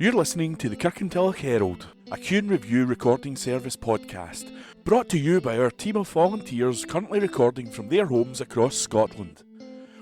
You're listening to the Kirkintilloch Herald, a Q & Review recording service podcast, brought to you by our team of volunteers currently recording from their homes across Scotland.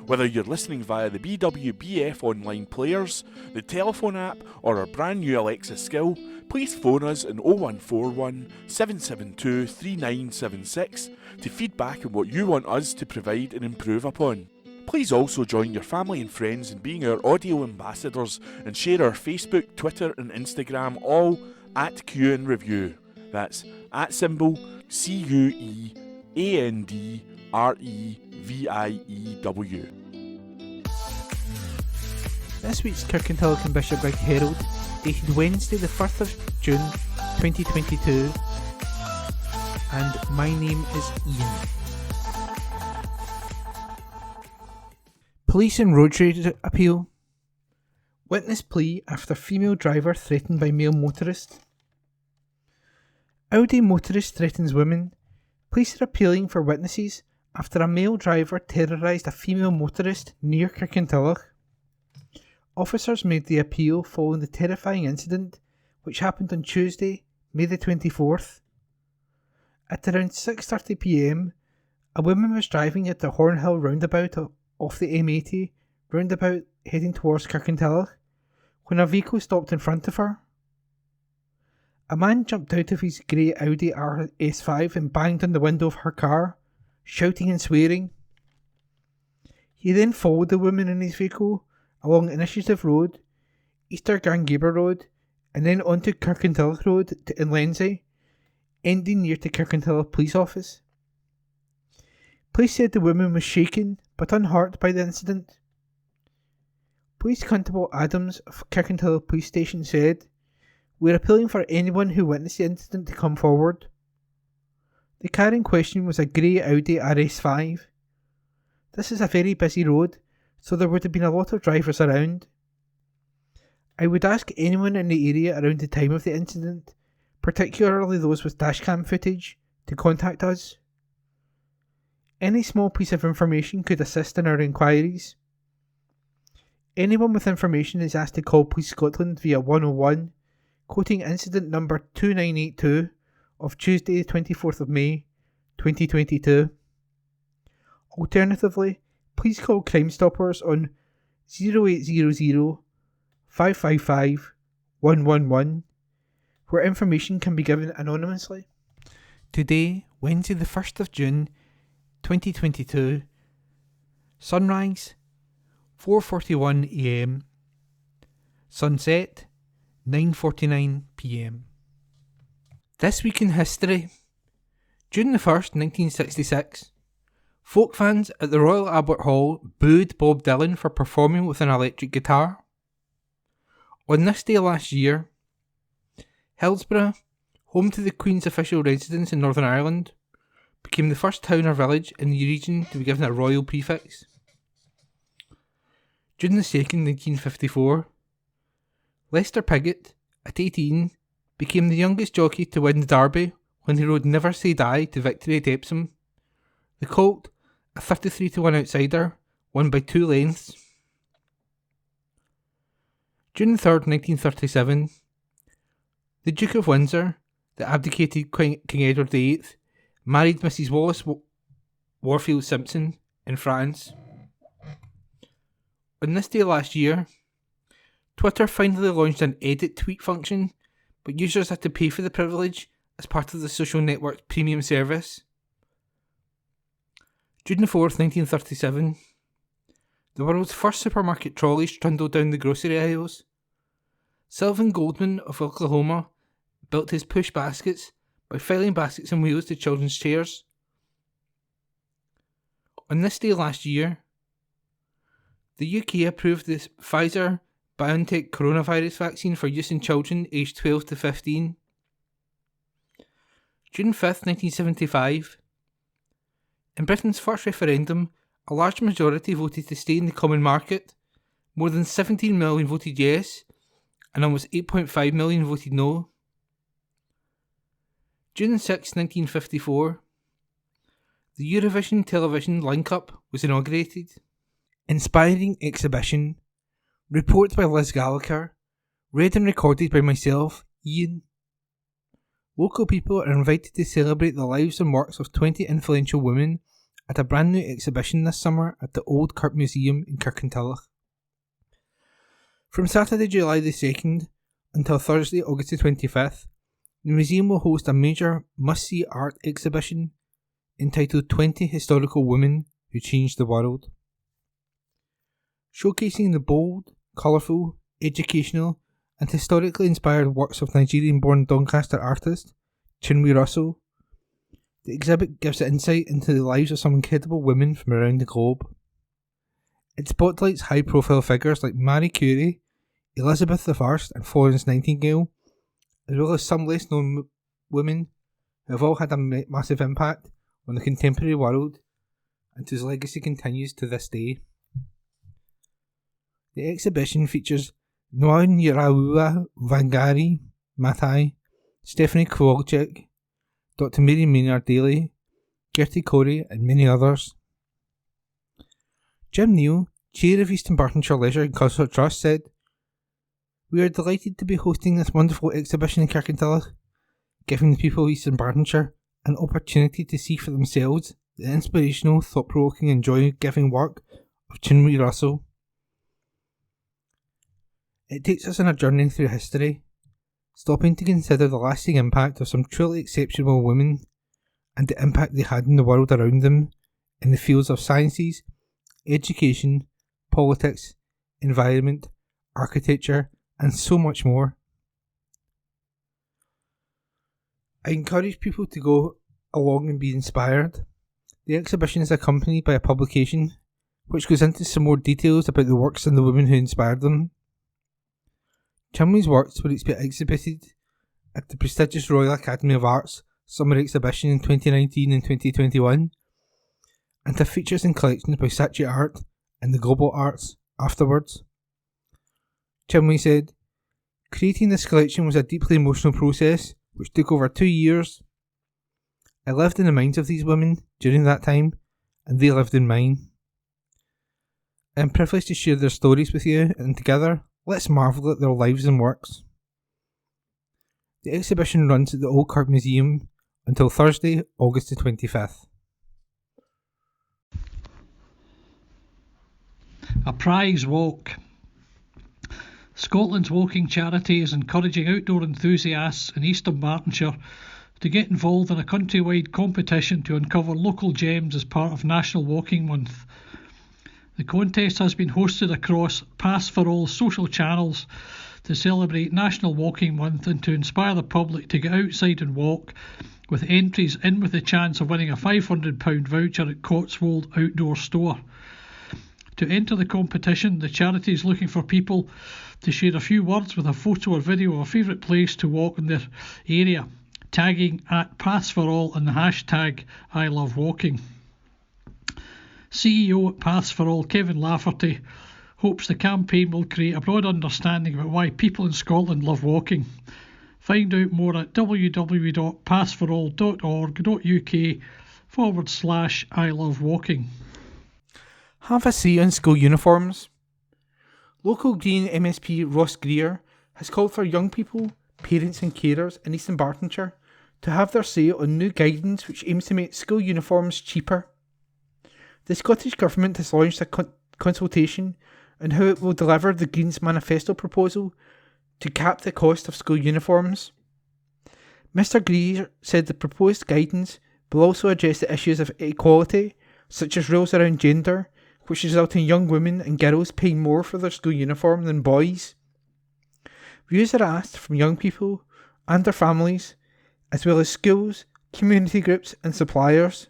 Whether you're listening via the BWBF online players, the telephone app, or our brand new Alexa skill, please phone us on 0141 772 3976 to feedback on what you want us to provide and improve upon. Please also join your family and friends in being our audio ambassadors and share our Facebook, Twitter and Instagram all at Q & Review. That's @ CUEANDREVIEW. This week's Kirkintilloch and Bishopbriggs Herald, dated Wednesday the 1st of June 2022, and my name is Ian. Police and road rage appeal. Witness plea after female driver threatened by male motorist. Audi motorist threatens women. Police are appealing for witnesses after a male driver terrorised a female motorist near Kirkintilloch. Officers made the appeal following the terrifying incident which happened on Tuesday, May the 24th. At around 6:30pm, a woman was driving at the Hornhill roundabout off the M80 roundabout heading towards Kirkintilloch when a vehicle stopped in front of her. A man jumped out of his grey Audi RS5 and banged on the window of her car, shouting and swearing. He then followed the woman in his vehicle along Initiative Road, Easter Gangaber Road, and then onto Kirkintilloch Road in Lenzie, ending near the Kirkintilloch Police Office. Police said the woman was shaken but unhurt by the incident. Police Constable Adams of Kirkintilloch Police Station said, "We're appealing for anyone who witnessed the incident to come forward." The car in question was a grey Audi RS5. This is a very busy road, so there would have been a lot of drivers around. I would ask anyone in the area around the time of the incident, particularly those with dashcam footage, to contact us. Any small piece of information could assist in our inquiries. Anyone with information is asked to call Police Scotland via 101, quoting incident number 2982 of Tuesday 24th of May 2022. Alternatively, please call Crime Stoppers on 0800 555 111, where information can be given anonymously. Today, Wednesday the 1st of June 2022, sunrise 4:41am, sunset 9:49pm. This week in history. June the 1st, 1966, folk fans at the Royal Albert Hall booed Bob Dylan for performing with an electric guitar. On this day last year, Hillsborough, home to the Queen's official residence in Northern Ireland, became the first town or village in the region to be given a royal prefix. June the 2nd, 1954, Lester Piggott, at 18, became the youngest jockey to win the Derby when he rode Never Say Die to victory at Epsom. The colt, a 33-1 outsider, won by 2 lengths. June 3rd, 1937, the Duke of Windsor, the abdicated King Edward VIII, married Mrs. Wallace Warfield Simpson in France. On this day last year, Twitter finally launched an edit tweet function, but users had to pay for the privilege as part of the social network's premium service. June 4th, 1937, the world's first supermarket trolleys trundled down the grocery aisles. Sylvan Goldman of Oklahoma built his push baskets by filing baskets and wheels to children's chairs. On this day last year, the UK approved the Pfizer-BioNTech coronavirus vaccine for use in children aged 12 to 15. June 5th, 1975, in Britain's first referendum, a large majority voted to stay in the common market. More than 17 million voted yes, and almost 8.5 million voted no. June 6, 1954, the Eurovision Television Link-Up was inaugurated. Inspiring exhibition, report by Liz Gallagher, Read and recorded by myself, Ian. Local people are invited to celebrate the lives and works of 20 influential women at a brand new exhibition this summer at the Old Kirk Museum in Kirkintilloch. From Saturday, July the 2nd until Thursday, August the 25th, the museum will host a major must-see art exhibition entitled 20 Historical Women Who Changed the World. Showcasing the bold, colourful, educational and historically inspired works of Nigerian-born Doncaster artist Chinwe Russell, the exhibit gives insight into the lives of some incredible women from around the globe. It spotlights high-profile figures like Marie Curie, Elizabeth I and Florence Nightingale, as well as some less-known women who have all had a massive impact on the contemporary world and whose legacy continues to this day. The exhibition features Nwanyirawa Wangari Maathai, Stephanie Kowalczyk, Dr. Mary Maynard Daly, Gertie Corey and many others. Jim Neal, Chair of East Dunbartonshire Leisure and Cultural Trust, said, "We are delighted to be hosting this wonderful exhibition in Kirkintilloch, giving the people of East Dunbartonshire an opportunity to see for themselves the inspirational, thought-provoking and joy-giving work of Chinwe Russell. It takes us on a journey through history, stopping to consider the lasting impact of some truly exceptional women and the impact they had in the world around them in the fields of sciences, education, politics, environment, architecture, and so much more. I encourage people to go along and be inspired. The exhibition is accompanied by a publication which goes into some more details about the works and the women who inspired them. Chinwe's works were exhibited at the prestigious Royal Academy of Arts Summer Exhibition in 2019 and 2021, and have features and collections by Saatchi Art and the Global Arts afterwards. Chinwe said, "Creating this collection was a deeply emotional process which took over 2 years. I lived in the minds of these women during that time, and they lived in mine. I am privileged to share their stories with you, and together, let's marvel at their lives and works." The exhibition runs at the Old Kirk Museum until Thursday, August the 25th. A prize walk. Scotland's walking charity is encouraging outdoor enthusiasts in East Dunbartonshire to get involved in a countrywide competition to uncover local gems as part of National Walking Month. The contest has been hosted across Pass for All social channels to celebrate National Walking Month and to inspire the public to get outside and walk, with entries in with the chance of winning a £500 voucher at Cotswold Outdoor Store. To enter the competition, the charity is looking for people to share a few words with a photo or video of a favourite place to walk in their area, tagging at Paths for All and the hashtag #ILoveWalking. CEO at Paths for All, Kevin Lafferty, hopes the campaign will create a broad understanding about why people in Scotland love walking. Find out more at www.pathsforall.org.uk/ILoveWalking. Have a say on school uniforms. Local Green MSP Ross Greer has called for young people, parents and carers in East Dunbartonshire to have their say on new guidance which aims to make school uniforms cheaper. The Scottish Government has launched a consultation on how it will deliver the Greens' manifesto proposal to cap the cost of school uniforms. Mr Greer said the proposed guidance will also address the issues of equality, such as rules around gender, which result in young women and girls paying more for their school uniform than boys. Views are asked from young people and their families, as well as schools, community groups and suppliers.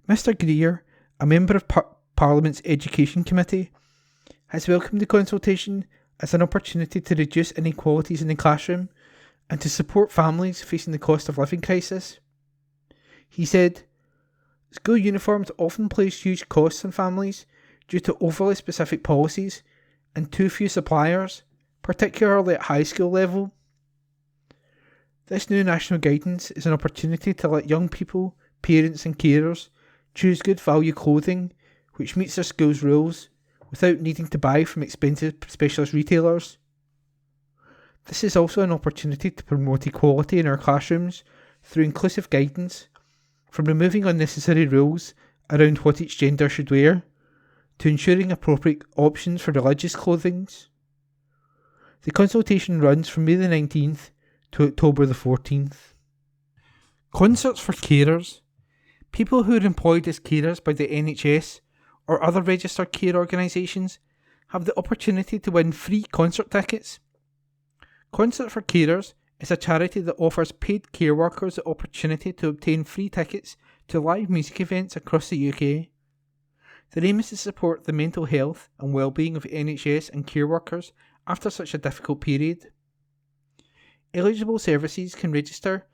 Mr Greer, a member of Parliament's Education Committee, has welcomed the consultation as an opportunity to reduce inequalities in the classroom and to support families facing the cost of living crisis. He said, "School uniforms often place huge costs on families due to overly specific policies and too few suppliers, particularly at high school level. This new national guidance is an opportunity to let young people, parents and carers choose good value clothing which meets their school's rules without needing to buy from expensive specialist retailers." This is also an opportunity to promote equality in our classrooms through inclusive guidance, from removing unnecessary rules around what each gender should wear, to ensuring appropriate options for religious clothings. The consultation runs from May the 19th to October the 14th. Concerts for carers. People who are employed as carers by the NHS or other registered care organisations have the opportunity to win free concert tickets. Concert for Carers is a charity that offers paid care workers the opportunity to obtain free tickets to live music events across the UK. The aim is to support the mental health and well-being of NHS and care workers after such a difficult period. Eligible services can register,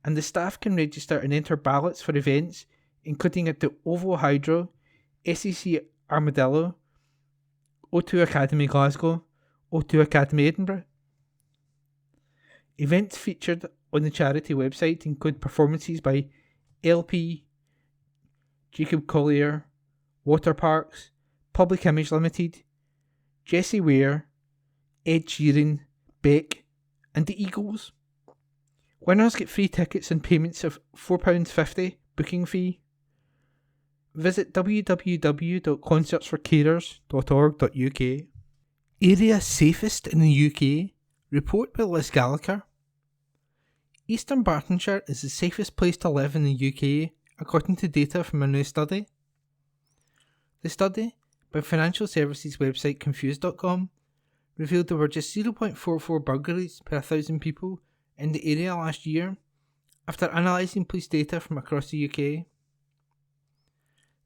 and the staff can register and enter ballots for events including at the OVO Hydro, SEC Armadillo, O2 Academy Glasgow, O2 Academy Edinburgh. Events featured on the charity website include performances by LP, Jacob Collier, Waterparks, Public Image Limited, Jessie Ware, Ed Sheeran, Beck, and the Eagles. Winners get free tickets and payments of £4.50 booking fee. Visit www.concertsforcarers.org.uk. Area Safest in the UK. Report by Liz Gallagher. Eastern Bartonshire is the safest place to live in the UK, according to data from a new study. The study, by financial services website Confused.com, revealed there were just 0.44 burglaries per 1,000 people in the area last year, after analysing police data from across the UK.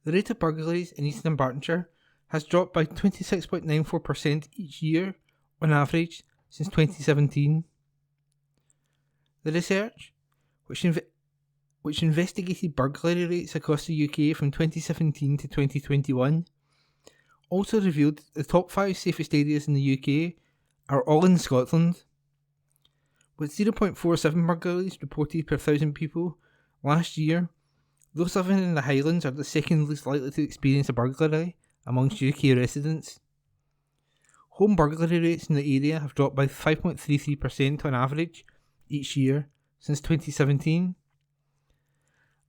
The rate of burglaries in Eastern Bartonshire has dropped by 26.94% each year on average since 2017. The research, which investigated burglary rates across the UK from 2017 to 2021, also revealed that the top 5 safest areas in the UK are all in Scotland, with 0.47 burglaries reported per 1,000 people last year. Those living in the Highlands are the second least likely to experience a burglary amongst UK residents. Home burglary rates in the area have dropped by 5.33% on average each year since 2017.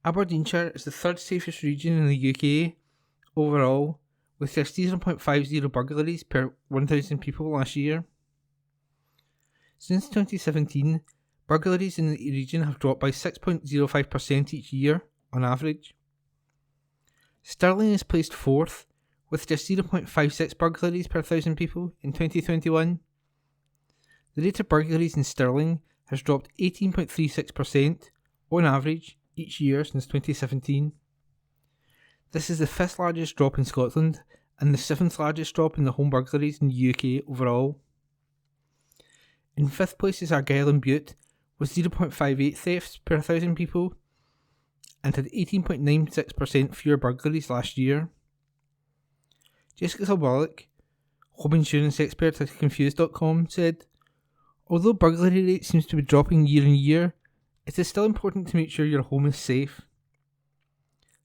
Aberdeenshire is the third safest region in the UK overall, with just 0.50 burglaries per 1,000 people last year. Since 2017, burglaries in the region have dropped by 6.05% each year on average. Stirling is placed 4th, with just 0.56 burglaries per 1,000 people in 2021. The rate of burglaries in Stirling has dropped 18.36% on average each year since 2017. This is the 5th largest drop in Scotland and the 7th largest drop in the home burglaries in the UK overall. In 5th place is Argyll and Bute, with 0.58 thefts per 1,000 people and had 18.96% fewer burglaries last year. Jessica Bullock, home insurance expert at Confused.com, said, "Although burglary rate seems to be dropping year on year, it is still important to make sure your home is safe.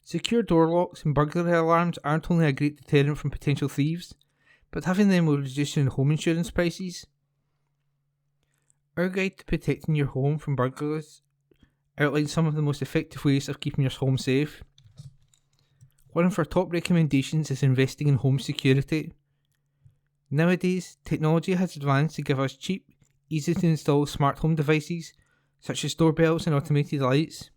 Secure door locks and burglary alarms aren't only a great deterrent from potential thieves, but having them will reduce your home insurance prices. Our guide to protecting your home from burglars outlines some of the most effective ways of keeping your home safe. One of our top recommendations is investing in home security. Nowadays, technology has advanced to give us cheap, easy to install smart home devices such as doorbells and automated lights.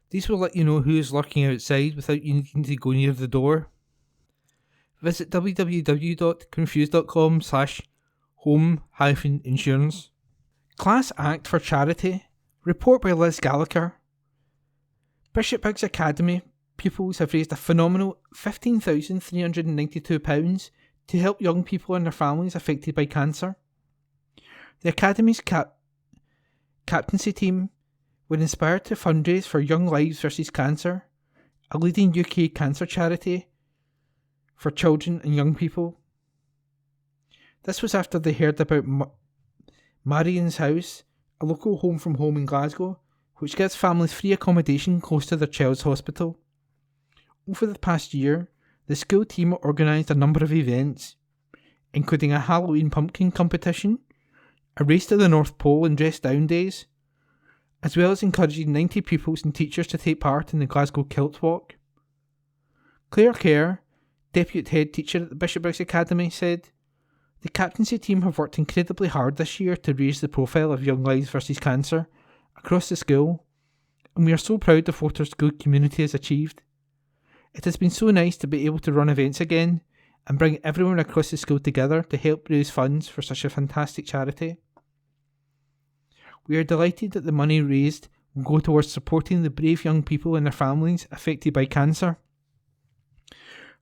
These will let you know who is lurking outside without you needing to go near the door. Visit www.confused.com/home-insurance. Class Act for Charity. Report by Liz Gallagher. Bishopbriggs Academy pupils have raised a phenomenal £15,392 to help young people and their families affected by cancer. The Academy's captaincy team were inspired to fundraise for Young Lives vs Cancer, a leading UK cancer charity for children and young people. This was after they heard about Marion's House, a local home from home in Glasgow, which gives families free accommodation close to their child's hospital. Over the past year, the school team organised a number of events, including a Halloween pumpkin competition, a race to the North Pole and dress down days, as well as encouraging 90 pupils and teachers to take part in the Glasgow Kilt Walk. Claire Kerr, Deputy Head Teacher at the Bishopbriggs Academy, said, "The captaincy team have worked incredibly hard this year to raise the profile of Young Lives vs Cancer across the school, and we are so proud of what our school community has achieved. It has been so nice to be able to run events again and bring everyone across the school together to help raise funds for such a fantastic charity. We are delighted that the money raised will go towards supporting the brave young people and their families affected by cancer."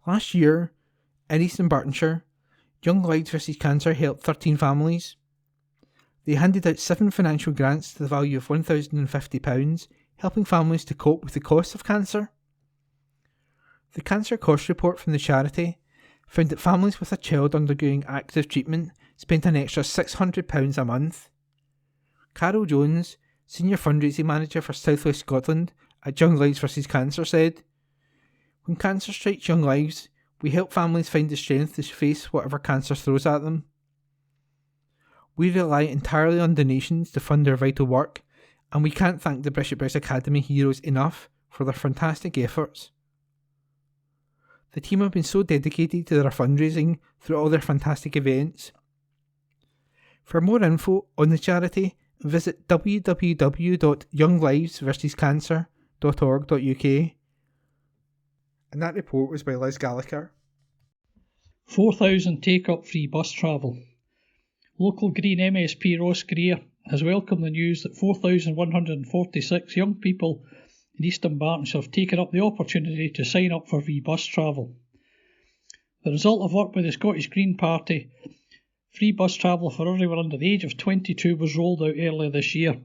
Last year, in East Dunbartonshire, Young Lives vs Cancer helped 13 families. They handed out 7 financial grants to the value of £1,050, helping families to cope with the costs of cancer. The cancer cost report from the charity found that families with a child undergoing active treatment spent an extra £600 a month. Carol Jones, Senior Fundraising Manager for South West Scotland at Young Lives vs Cancer, said, "When cancer strikes young lives, we help families find the strength to face whatever cancer throws at them. We rely entirely on donations to fund their vital work, and we can't thank the Bishopbriggs Academy heroes enough for their fantastic efforts. The team have been so dedicated to their fundraising through all their fantastic events. For more info on the charity, visit www.younglivesversuscancer.org.uk." And that report was by Liz Gallagher. 4,000 take-up free bus travel. Local Green MSP Ross Greer has welcomed the news that 4,146 young people in East Dunbartonshire have taken up the opportunity to sign up for free bus travel. The result of work by the Scottish Green Party, free bus travel for everyone under the age of 22 was rolled out earlier this year.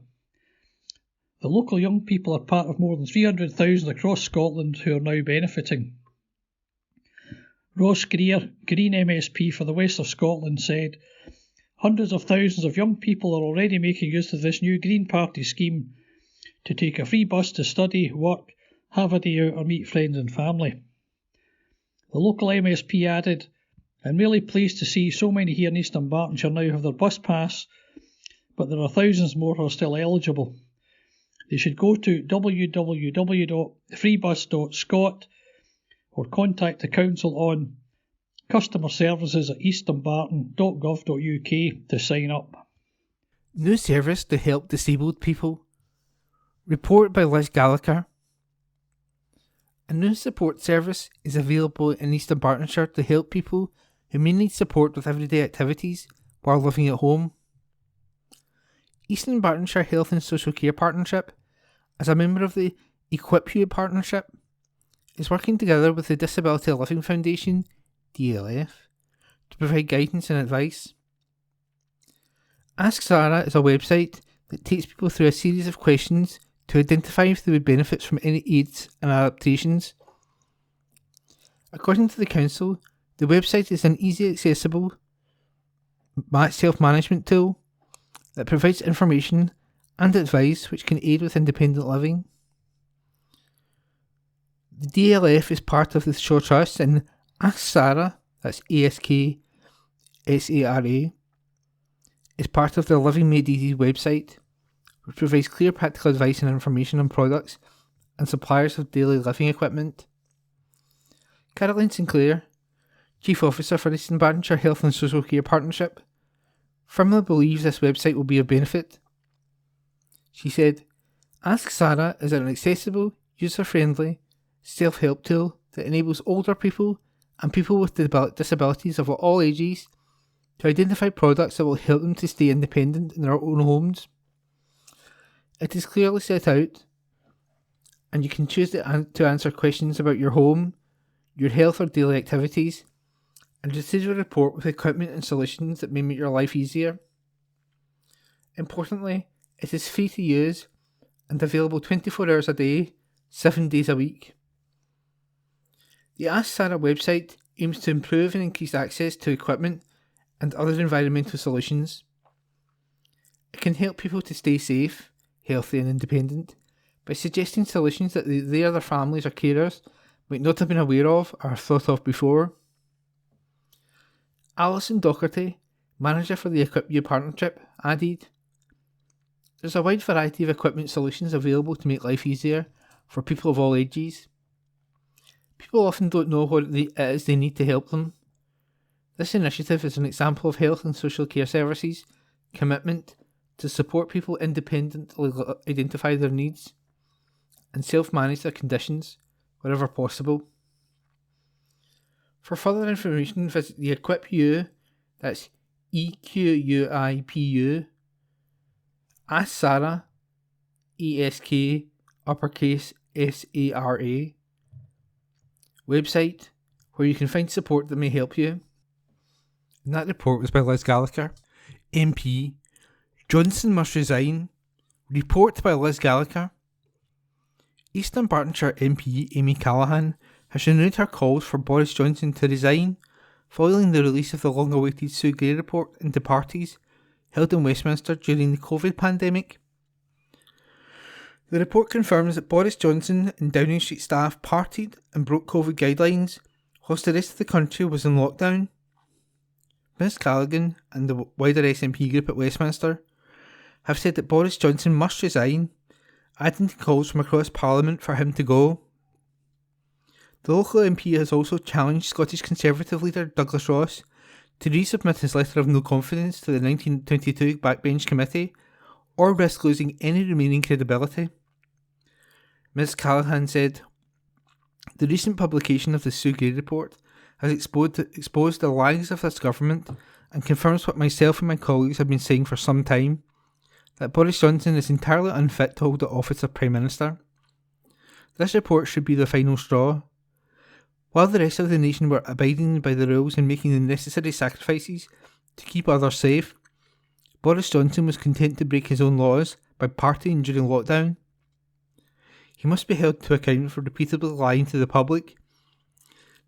The local young people are part of more than 300,000 across Scotland who are now benefiting. Ross Greer, Green MSP for the West of Scotland, said, "Hundreds of thousands of young people are already making use of this new Green Party scheme to take a free bus to study, work, have a day out or meet friends and family." The local MSP added, "I'm really pleased to see so many here in East Dunbartonshire now have their bus pass, but there are thousands more who are still eligible. They should go to www.freebus.scot or contact the council on customer services at eastdunbarton.gov.uk to sign up." New service to help disabled people. Report by Liz Gallagher. A new support service is available in East Dunbartonshire to help people who may need support with everyday activities while living at home. East Dunbartonshire Health and Social Care Partnership, as a member of the Equip You Partnership, is working together with the Disability Living Foundation, DLF, to provide guidance and advice. Ask Sarah is a website that takes people through a series of questions to identify if they would benefit from any aids and adaptations. According to the Council, the website is an easy accessible self-management tool that provides information and advice which can aid with independent living. The DLF is part of the Shaw Trust, and Ask Sarah, that's ASKSARA, is part of the Living Made Easy website, which provides clear practical advice and information on products and suppliers of daily living equipment. Caroline Sinclair, Chief Officer for East Dunbartonshire Health and Social Care Partnership, firmly believes this website will be of benefit. She said, "Ask Sarah is an accessible, user-friendly, self-help tool that enables older people and people with disabilities of all ages to identify products that will help them to stay independent in their own homes. It is clearly set out, and you can choose to answer questions about your home, your health or daily activities, and receive a report with equipment and solutions that may make your life easier. Importantly, it is free to use and available 24 hours a day, 7 days a week." The Ask Sarah website aims to improve and increase access to equipment and other environmental solutions. It can help people to stay safe, healthy and independent by suggesting solutions that they or their families or carers might not have been aware of or thought of before. Alison Docherty, manager for the Equip You partnership, added, "There's a wide variety of equipment solutions available to make life easier for people of all ages. People often don't know what it is they need to help them. This initiative is an example of health and social care services' commitment to support people independently identify their needs and self-manage their conditions wherever possible. For further information, visit the Equip You, that's EQUIPU, Ask Sarah, ASK, uppercase SARA, website, where you can find support that may help you." And that report was by Liz Gallagher, MP. Johnson must resign. Report by Liz Gallagher. East Dunbartonshire MP Amy Callaghan has renewed her calls for Boris Johnson to resign following the release of the long-awaited Sue Gray report into parties held in Westminster during the COVID pandemic. The report confirms that Boris Johnson and Downing Street staff partied and broke COVID guidelines whilst the rest of the country was in lockdown. Ms Callaghan and the wider SNP group at Westminster have said that Boris Johnson must resign, adding to calls from across Parliament for him to go. The local MP has also challenged Scottish Conservative leader Douglas Ross to resubmit his letter of no confidence to the 1922 Backbench Committee or risk losing any remaining credibility. Ms Callaghan said, "The recent publication of the Sue Gray report has exposed the lies of this government and confirms what myself and my colleagues have been saying for some time, that Boris Johnson is entirely unfit to hold the office of Prime Minister. This report should be the final straw. While the rest of the nation were abiding by the rules and making the necessary sacrifices to keep others safe, Boris Johnson was content to break his own laws by partying during lockdown. He must be held to account for repeatedly lying to the public.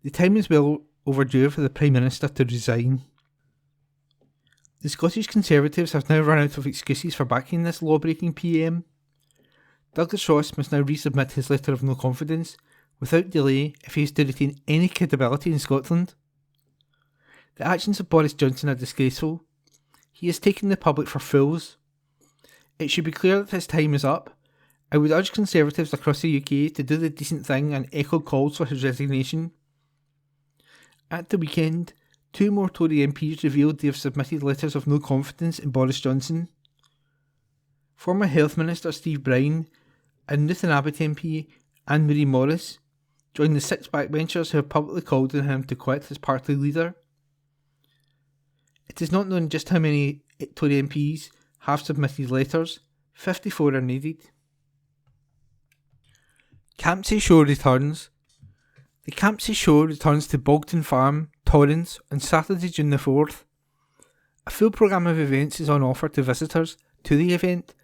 The time is well overdue for the Prime Minister to resign." The Scottish Conservatives have now run out of excuses for backing this law-breaking PM. Douglas Ross must now resubmit his letter of no confidence without delay if he is to retain any credibility in Scotland. The actions of Boris Johnson are disgraceful. He has taken the public for fools. It should be clear that his time is up. I would urge Conservatives across the UK to do the decent thing and echo calls for his resignation. At the weekend, 2 more Tory MPs revealed they have submitted letters of no confidence in Boris Johnson. Former Health Minister Steve Bryan and Newton Abbott MP Anne-Marie Morris joined the 6 backbenchers who have publicly called on him to quit as party leader. It is not known just how many Tory MPs have submitted letters. 54 are needed. Campsie Show returns. The Campsie Show returns to Bogton Farm, Torrance, on Saturday, June the 4th. A full programme of events is on offer to visitors to the event,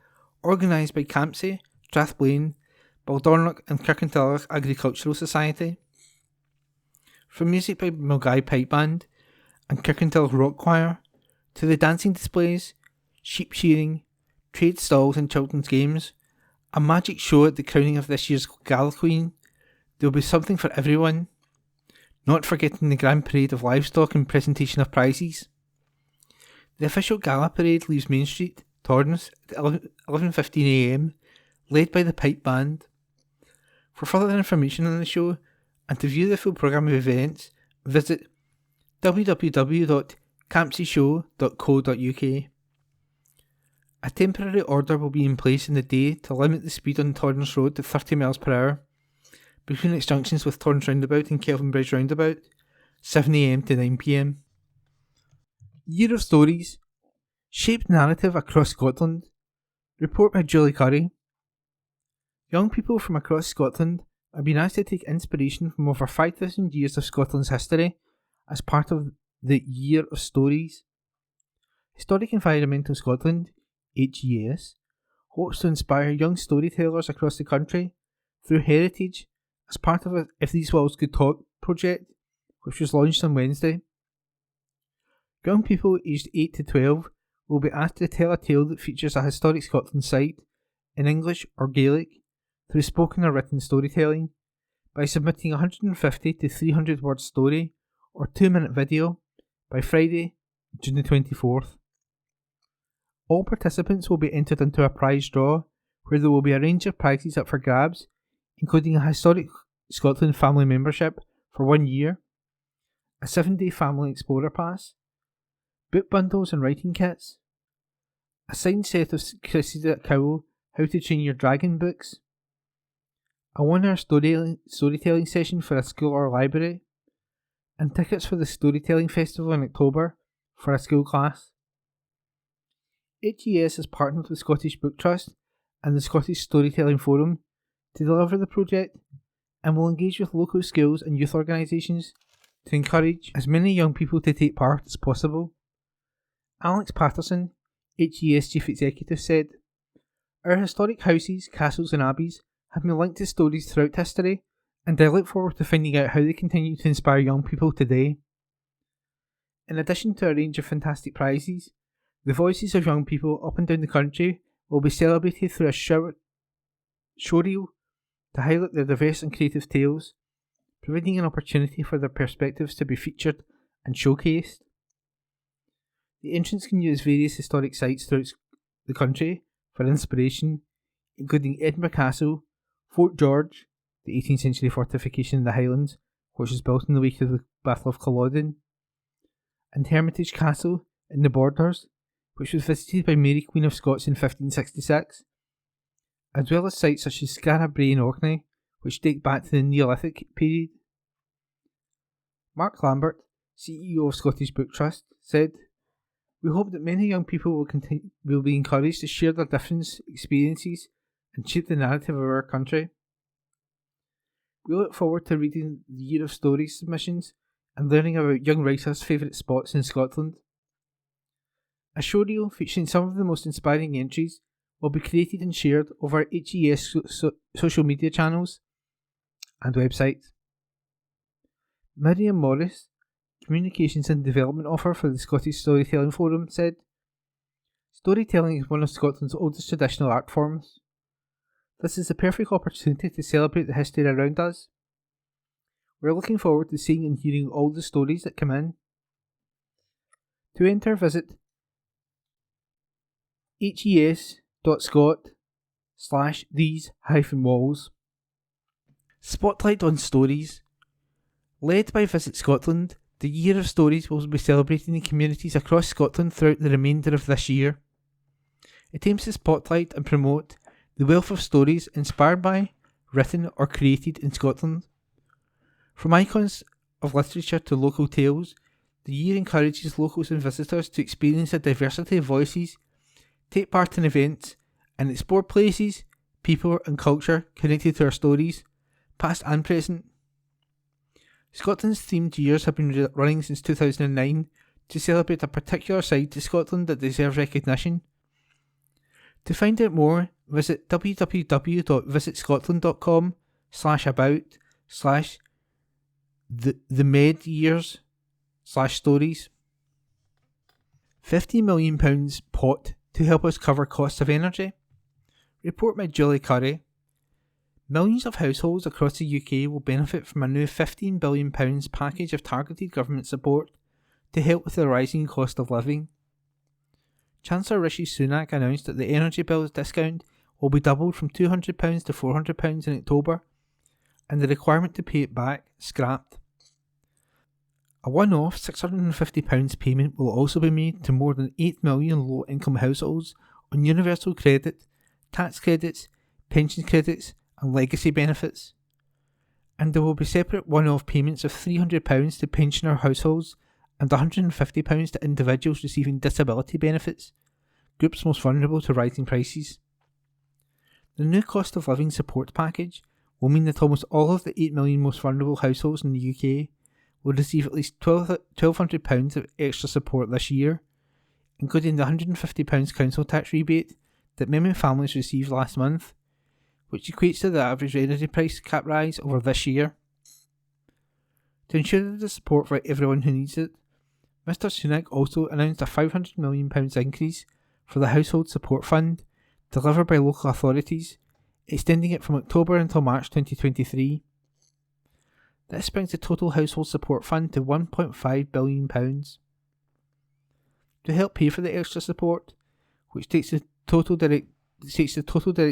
organised by Campsie, Strathblane, Baldornock and Kirkintilloch Agricultural Society. From music by Milgai Pipe Band and Kirkintilloch Rock Choir, to the dancing displays, sheep shearing, trade stalls and children's games, a magic show at the crowning of this year's Gala Queen, there will be something for everyone, not forgetting the grand parade of livestock and presentation of prizes. The official Gala Parade leaves Main Street, Torrance, at 11:15am, led by the Pipe Band. For further information on the show, and to view the full programme of events, visit www.campsieshow.co.uk. A temporary order will be in place in the day to limit the speed on Torrance Road to 30 miles per hour, between its junctions with Torrance Roundabout and Kelvin Bridge Roundabout, 7am to 9pm. Year of Stories. Shaped narrative across Scotland. Report by Julie Curry. Young people from across Scotland are being asked to take inspiration from over 5,000 years of Scotland's history as part of the Year of Stories. Historic Environmental Scotland, HES, hopes to inspire young storytellers across the country through heritage as part of a If These Walls Could Talk project, which was launched on Wednesday. Young people aged 8 to 12 will be asked to tell a tale that features a historic Scotland site in English or Gaelic through spoken or written storytelling by submitting a 150 to 300 word story or 2-minute video by Friday, June the 24th. All participants will be entered into a prize draw where there will be a range of prizes up for grabs, including a Historic Scotland family membership for 1 year, a 7-day family explorer pass, book bundles and writing kits, a signed set of Cressida Cowell How to Train Your Dragon books, a 1-hour storytelling session for a school or library, and tickets for the Storytelling Festival in October for a school class. HES has partnered with Scottish Book Trust and the Scottish Storytelling Forum to deliver the project and will engage with local schools and youth organisations to encourage as many young people to take part as possible. Alex Patterson, HES Chief Executive, said, "Our historic houses, castles and abbeys have been linked to stories throughout history, and I look forward to finding out how they continue to inspire young people today." In addition to a range of fantastic prizes, the voices of young people up and down the country will be celebrated through a showreel to highlight their diverse and creative tales, providing an opportunity for their perspectives to be featured and showcased. The entrants can use various historic sites throughout the country for inspiration, including Edinburgh Castle, Fort George, the 18th century fortification in the Highlands, which was built in the wake of the Battle of Culloden, and Hermitage Castle in the Borders, which was visited by Mary Queen of Scots in 1566, as well as sites such as Skara Brae in Orkney, which date back to the Neolithic period. Mark Lambert, CEO of Scottish Book Trust, said, "We hope that many young people will be encouraged to share their different experiences and shape the narrative of our country. We look forward to reading the Year of Stories submissions and learning about young writers' favourite spots in Scotland. A showreel featuring some of the most inspiring entries will be created and shared over HES social media channels and websites." Miriam Morris, Communications and Development Officer for the Scottish Storytelling Forum, said, "Storytelling is one of Scotland's oldest traditional art forms. This is a perfect opportunity to celebrate the history around us. We're looking forward to seeing and hearing all the stories that come in. To enter, visit hes.scot/these-walls. Spotlight on Stories. Led by Visit Scotland, the Year of Stories will be celebrated in communities across Scotland throughout the remainder of this year. It aims to spotlight and promote the wealth of stories inspired by, written or created in Scotland. From icons of literature to local tales, the year encourages locals and visitors to experience a diversity of voices, take part in events, and explore places, people and culture connected to our stories, past and present. Scotland's themed years have been running since 2009 to celebrate a particular side to Scotland that deserves recognition. To find out more, visit www.visitscotland.com/about/the-med-years/stories. £50 million pot to help us cover costs of energy. Report by Julie Curry. Millions of households across the UK will benefit from a new £15 billion package of targeted government support to help with the rising cost of living. Chancellor Rishi Sunak announced that the energy bill discount will be doubled from £200 to £400 in October, and the requirement to pay it back scrapped. A one-off £650 payment will also be made to more than 8 million low-income households on universal credit, tax credits, pension credits and legacy benefits. And there will be separate one-off payments of £300 to pensioner households and £150 to individuals receiving disability benefits, groups most vulnerable to rising prices. The new cost of living support package will mean that almost all of the 8 million most vulnerable households in the UK will receive at least £1,200 of extra support this year, including the £150 council tax rebate that many families received last month, which equates to the average energy price cap rise over this year. To ensure the support for everyone who needs it, Mr Sunak also announced a £500 million increase for the Household Support Fund delivered by local authorities, extending it from October until March 2023. This brings the total Household Support Fund to £1.5 billion. to help pay for the extra support, which takes the total direct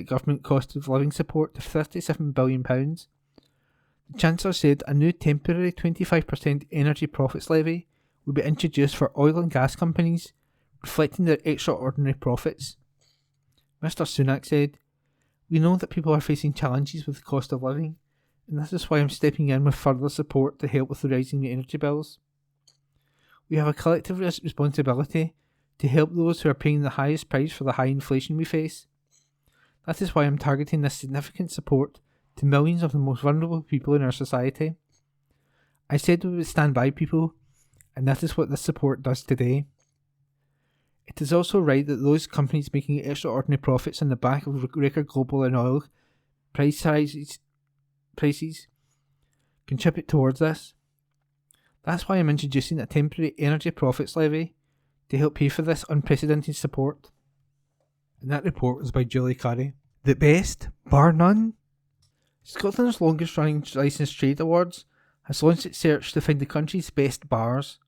government cost of living support to £37 billion. The Chancellor said a new temporary 25% energy profits levy will be introduced for oil and gas companies, reflecting their extraordinary profits. Mr Sunak said, "We know that people are facing challenges with the cost of living, and this is why I'm stepping in with further support to help with the rising energy bills. We have a collective responsibility to help those who are paying the highest price for the high inflation we face. That is why I'm targeting this significant support to millions of the most vulnerable people in our society. I said we would stand by people, and that is what this support does today. It is also right that those companies making extraordinary profits on the back of record global and oil prices contribute towards this. That's why I'm introducing a temporary energy profits levy to help pay for this unprecedented support." And that report was by Julie Curry. The best, bar none? Scotland's longest running licensed trade awards has launched its search to find the country's best bars.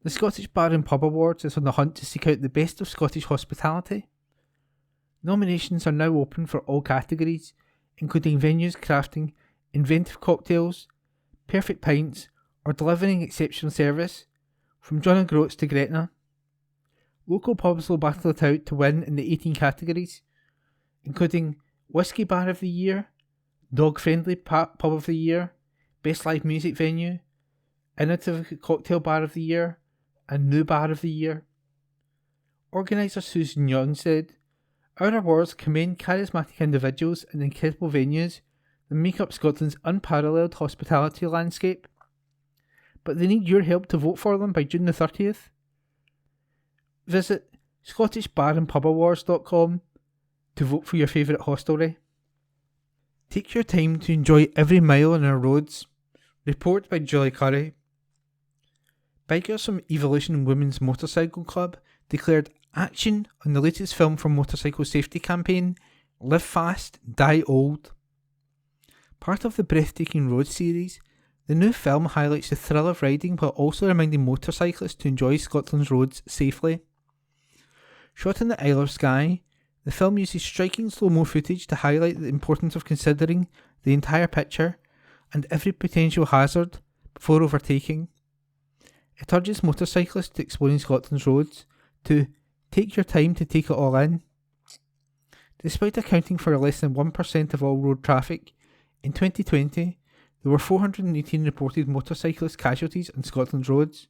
The Scottish Bar and Pub Awards is on the hunt to seek out the best of Scottish hospitality. Nominations are now open for all categories, including venues crafting inventive cocktails, perfect pints, or delivering exceptional service, from John O'Groats to Gretna. Local pubs will battle it out to win in the 18 categories, including Whisky Bar of the Year, Dog Friendly Pub of the Year, Best Live Music Venue, Innovative Cocktail Bar of the Year, and New Bar of the Year. Organiser Susan Young said, "Our awards commend charismatic individuals and incredible venues that make up Scotland's unparalleled hospitality landscape. But they need your help to vote for them by June the 30th. Visit scottishbarandpubawards.com to vote for your favourite hostelry." Take your time to enjoy every mile on our roads. Report by Julie Curry. Bikers from Evolution Women's Motorcycle Club declared action on the latest film for motorcycle safety campaign, Live Fast, Die Old. Part of the Breathtaking Road series, the new film highlights the thrill of riding while also reminding motorcyclists to enjoy Scotland's roads safely. Shot in the Isle of Skye, the film uses striking slow-mo footage to highlight the importance of considering the entire picture and every potential hazard before overtaking. It urges motorcyclists exploring Scotland's roads to take your time to take it all in. Despite accounting for less than 1% of all road traffic, in 2020 there were 418 reported motorcyclist casualties on Scotland's roads.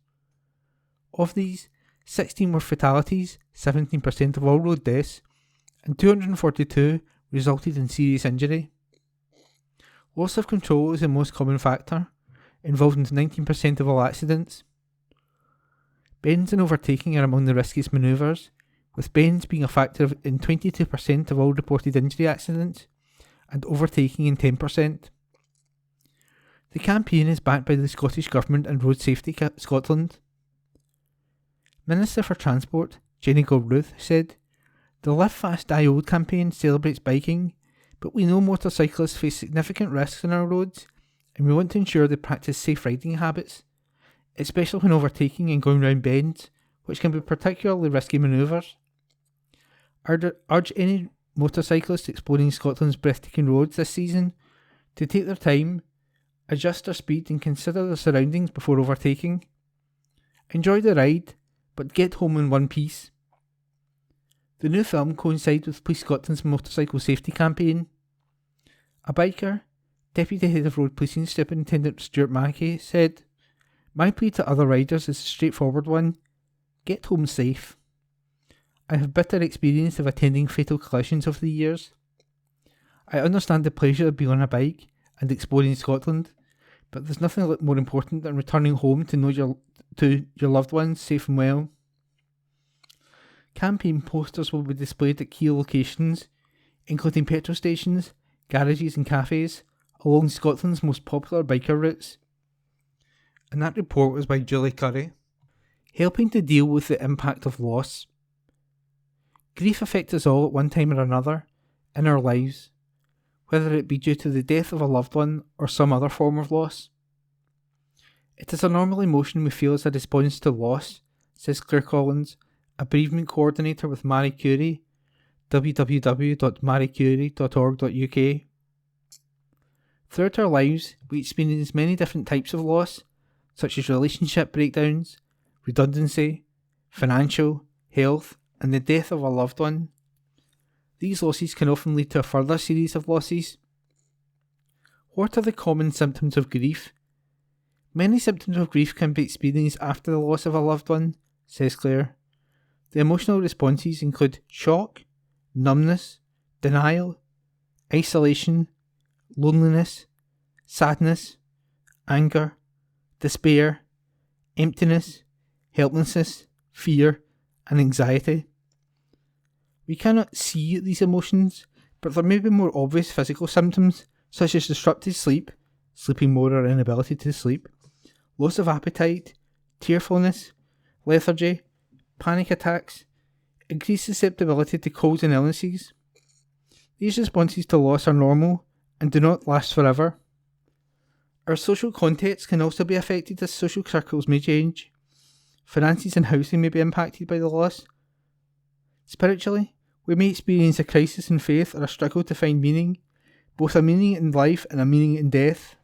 Of these, 16 were fatalities, 17% of all road deaths, and 242 resulted in serious injury. Loss of control is the most common factor, involved in 19% of all accidents. Bends and overtaking are among the riskiest manoeuvres, with bends being a factor in 22% of all reported injury accidents, and overtaking in 10%. The campaign is backed by the Scottish Government and Road Safety Scotland. Minister for Transport, Jenny Gilruth, said, "The Live Fast Die Old campaign celebrates biking, but we know motorcyclists face significant risks on our roads, and we want to ensure they practice safe riding habits, especially when overtaking and going round bends, which can be particularly risky manoeuvres. Urge any motorcyclists exploring Scotland's breathtaking roads this season to take their time, adjust their speed and consider their surroundings before overtaking. Enjoy the ride, but get home in one piece." The new film coincides with Police Scotland's motorcycle safety campaign. A biker, Deputy Head of Road Policing Superintendent Stuart Mackey, said, "My plea to other riders is a straightforward one. Get home safe. I have bitter experience of attending fatal collisions over the years. I understand the pleasure of being on a bike and exploring Scotland, but there's nothing more important than returning home to know your loved ones safe and well." Campaign posters will be displayed at key locations, including petrol stations, garages and cafes, along Scotland's most popular biker routes. And that report was by Julie Curry. Helping to deal with the impact of loss. Grief affects us all at one time or another in our lives, whether it be due to the death of a loved one or some other form of loss. It is a normal emotion we feel as a response to loss, says Claire Collins, a bereavement coordinator with Marie Curie, www.mariecurie.org.uk. Throughout our lives, we experience many different types of loss, such as relationship breakdowns, redundancy, financial, health, and the death of a loved one. These losses can often lead to a further series of losses. What are the common symptoms of grief? Many symptoms of grief can be experienced after the loss of a loved one, says Claire. The emotional responses include shock, numbness, denial, isolation, loneliness, sadness, anger, despair, emptiness, helplessness, fear, and anxiety. We cannot see these emotions, but there may be more obvious physical symptoms such as disrupted sleep, sleeping more or inability to sleep, loss of appetite, tearfulness, lethargy, panic attacks, increased susceptibility to colds and illnesses. These responses to loss are normal and do not last forever. Our social context can also be affected as social circles may change. Finances and housing may be impacted by the loss. Spiritually, we may experience a crisis in faith or a struggle to find meaning, both a meaning in life and a meaning in death.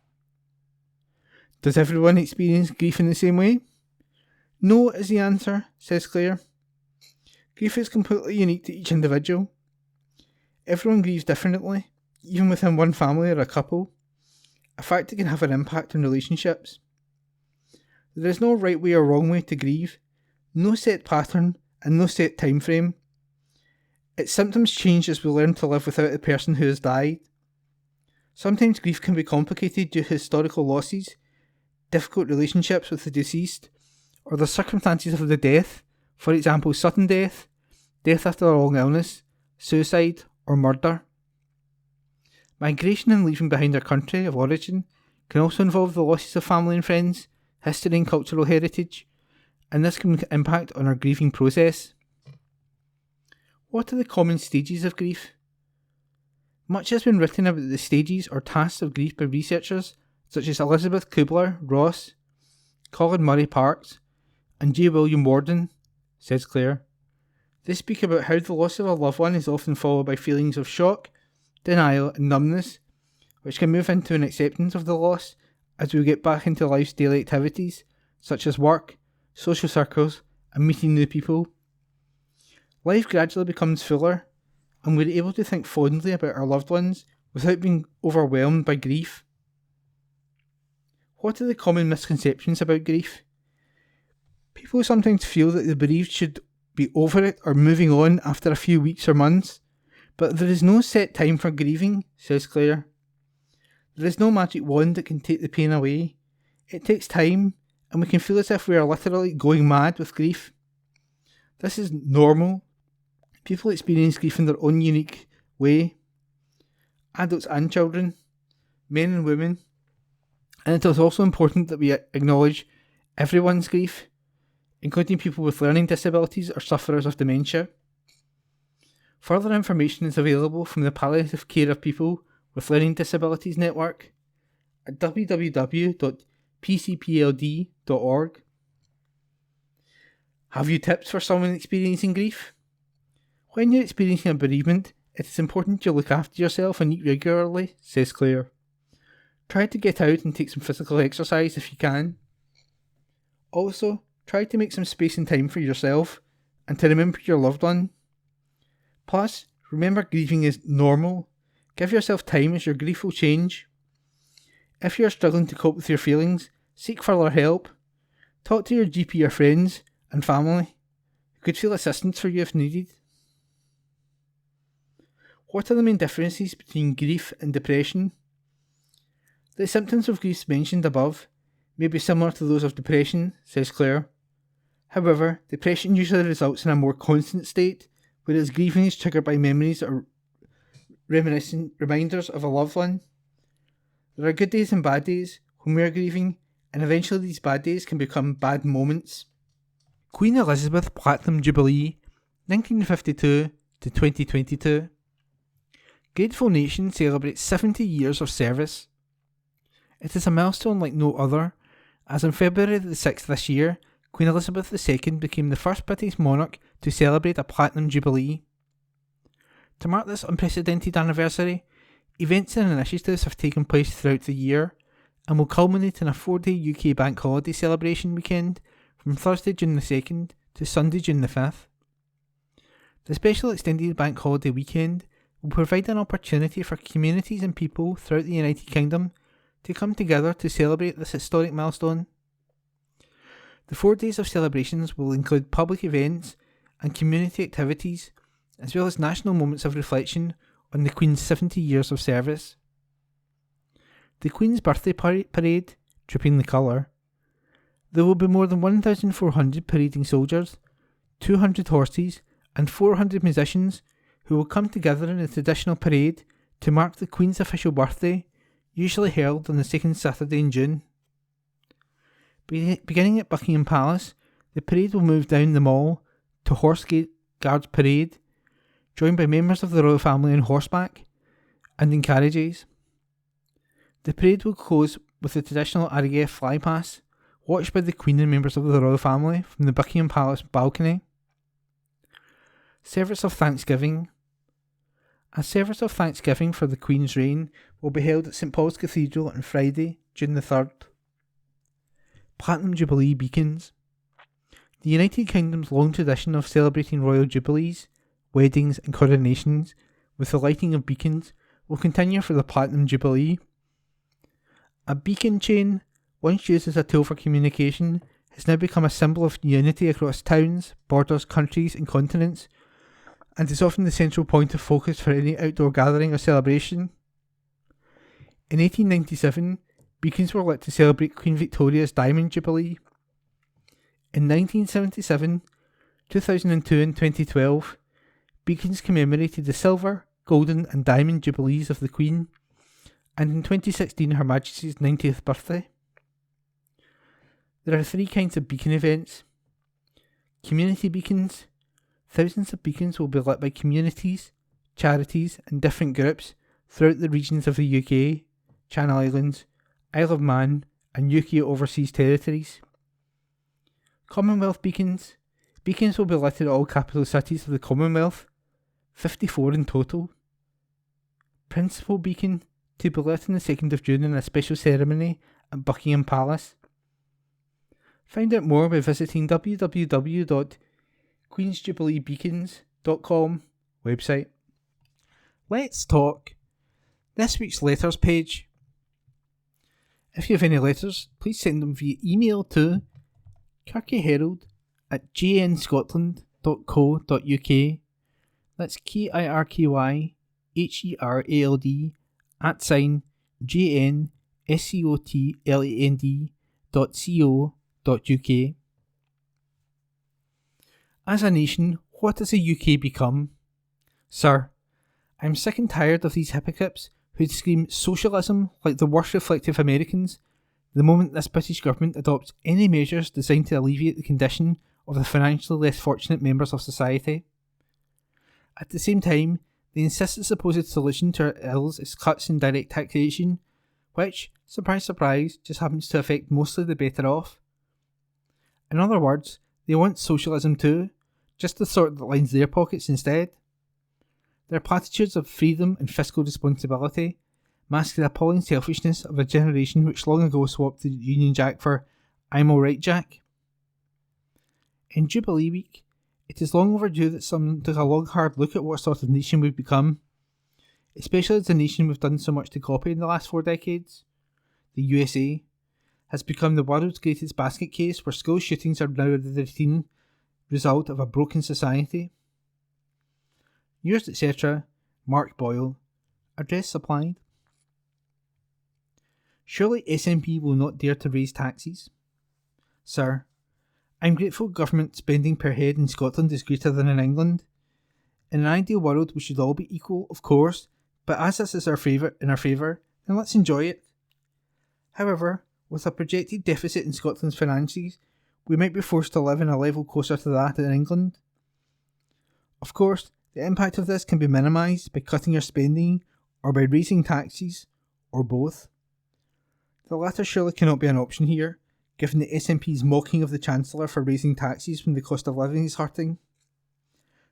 Does everyone experience grief in the same way? No is the answer, says Claire. Grief is completely unique to each individual. Everyone grieves differently, even within one family or a couple, a fact that can have an impact on relationships. There is no right way or wrong way to grieve, no set pattern and no set time frame. Its symptoms change as we learn to live without the person who has died. Sometimes grief can be complicated due to historical losses, difficult relationships with the deceased, or the circumstances of the death, for example sudden death, death after a long illness, suicide, or murder. Migration and leaving behind our country of origin can also involve the losses of family and friends, history and cultural heritage, and this can impact on our grieving process. What are the common stages of grief? Much has been written about the stages or tasks of grief by researchers such as Elizabeth Kubler-Ross, Colin Murray Parks, and J. William Worden, says Claire. They speak about how the loss of a loved one is often followed by feelings of shock, denial and numbness, which can move into an acceptance of the loss as we get back into life's daily activities such as work, social circles and meeting new people. Life gradually becomes fuller and we're able to think fondly about our loved ones without being overwhelmed by grief. What are the common misconceptions about grief? People sometimes feel that the bereaved should be over it or moving on after a few weeks or months, but there is no set time for grieving, says Claire. There is no magic wand that can take the pain away. It takes time, and we can feel as if we are literally going mad with grief. This is normal. People experience grief in their own unique way. Adults and children, men and women. And it is also important that we acknowledge everyone's grief, including people with learning disabilities or sufferers of dementia. Further information is available from the Palliative Care of People with Learning Disabilities Network at www.pcpld.org. Have you tips for someone experiencing grief? When you're experiencing a bereavement, it is important you look after yourself and eat regularly, says Claire. Try to get out and take some physical exercise if you can. Also, try to make some space and time for yourself and to remember your loved one. Plus, remember grieving is normal. Give yourself time as your grief will change. If you are struggling to cope with your feelings, seek further help. Talk to your GP or friends and family who could feel assistance for you if needed. What are the main differences between grief and depression? The symptoms of grief mentioned above may be similar to those of depression, says Claire. However, depression usually results in a more constant state, whereas grieving is triggered by memories or reminiscent reminders of a loved one. There are good days and bad days when we are grieving, and eventually these bad days can become bad moments. Queen Elizabeth Platinum Jubilee, 1952 to 2022. Grateful Nation celebrates 70 years of service. It is a milestone like no other, as on February the 6th this year, Queen Elizabeth II became the first British monarch to celebrate a Platinum Jubilee. To mark this unprecedented anniversary, events and initiatives have taken place throughout the year and will culminate in a 4-day UK bank holiday celebration weekend from Thursday, June the 2nd to Sunday, June the 5th. The special extended bank holiday weekend will provide an opportunity for communities and people throughout the United Kingdom to come together to celebrate this historic milestone. The 4 days of celebrations will include public events and community activities, as well as national moments of reflection on the Queen's 70 years of service. The Queen's birthday parade, Trooping the Colour. There will be more than 1,400 parading soldiers, 200 horses and 400 musicians who will come together in a traditional parade to mark the Queen's official birthday, usually held on the second Saturday in June. Beginning at Buckingham Palace, the parade will move down the Mall to Horse Guards Parade, joined by members of the royal family on horseback and in carriages. The parade will close with the traditional RAF flypast, watched by the Queen and members of the royal family from the Buckingham Palace balcony. Service of Thanksgiving. A service of thanksgiving for the Queen's reign will be held at St Paul's Cathedral on Friday, June the 3rd. Platinum Jubilee Beacons. The United Kingdom's long tradition of celebrating royal jubilees, weddings and coronations with the lighting of beacons will continue for the Platinum Jubilee. A beacon chain, once used as a tool for communication, has now become a symbol of unity across towns, borders, countries and continents, and is often the central point of focus for any outdoor gathering or celebration. In 1897, beacons were lit to celebrate Queen Victoria's Diamond Jubilee. In 1977, 2002 and 2012, beacons commemorated the Silver, Golden and Diamond Jubilees of the Queen, and in 2016 Her Majesty's 90th birthday. There are 3 kinds of beacon events. Community beacons. Thousands of beacons will be lit by communities, charities and different groups throughout the regions of the UK, Channel Islands, Isle of Man and UK overseas territories. Commonwealth beacons. Beacons will be lit at all capital cities of the Commonwealth, 54 in total. Principal beacon, to be lit on the 2nd of June in a special ceremony at Buckingham Palace. Find out more by visiting www.queensjubileebeacons.com website. Let's talk. This week's letters page. If you have any letters, please send them via email to kirkyherald@jnscotland.co.uk. That's KIRKYHERALD@jnscotland.co.uk. As a nation, what has the UK become? Sir, I am sick and tired of these hypocrites who scream socialism like the worst reflective Americans the moment this British government adopts any measures designed to alleviate the condition of the financially less fortunate members of society. At the same time, they insist the supposed solution to our ills is cuts in direct taxation, which, surprise surprise, just happens to affect mostly the better off. In other words, they want socialism too, just the sort that lines their pockets instead. Their platitudes of freedom and fiscal responsibility mask the appalling selfishness of a generation which long ago swapped the Union Jack for I'm alright Jack. In Jubilee Week, it is long overdue that someone took a long hard look at what sort of nation we've become, especially as the nation we've done so much to copy in the last 4 decades. The USA has become the world's greatest basket case where school shootings are now the routine result of a broken society. Yours, etc., Mark Boyle. Address supplied. Surely SNP will not dare to raise taxes. Sir, I'm grateful government spending per head in Scotland is greater than in England. In an ideal world we should all be equal, of course, but as this is in our favour, then let's enjoy it. However, with a projected deficit in Scotland's finances, we might be forced to live in a level closer to that in England. Of course, the impact of this can be minimised by cutting our spending or by raising taxes, or both. The latter surely cannot be an option here, given the SNP's mocking of the Chancellor for raising taxes when the cost of living is hurting.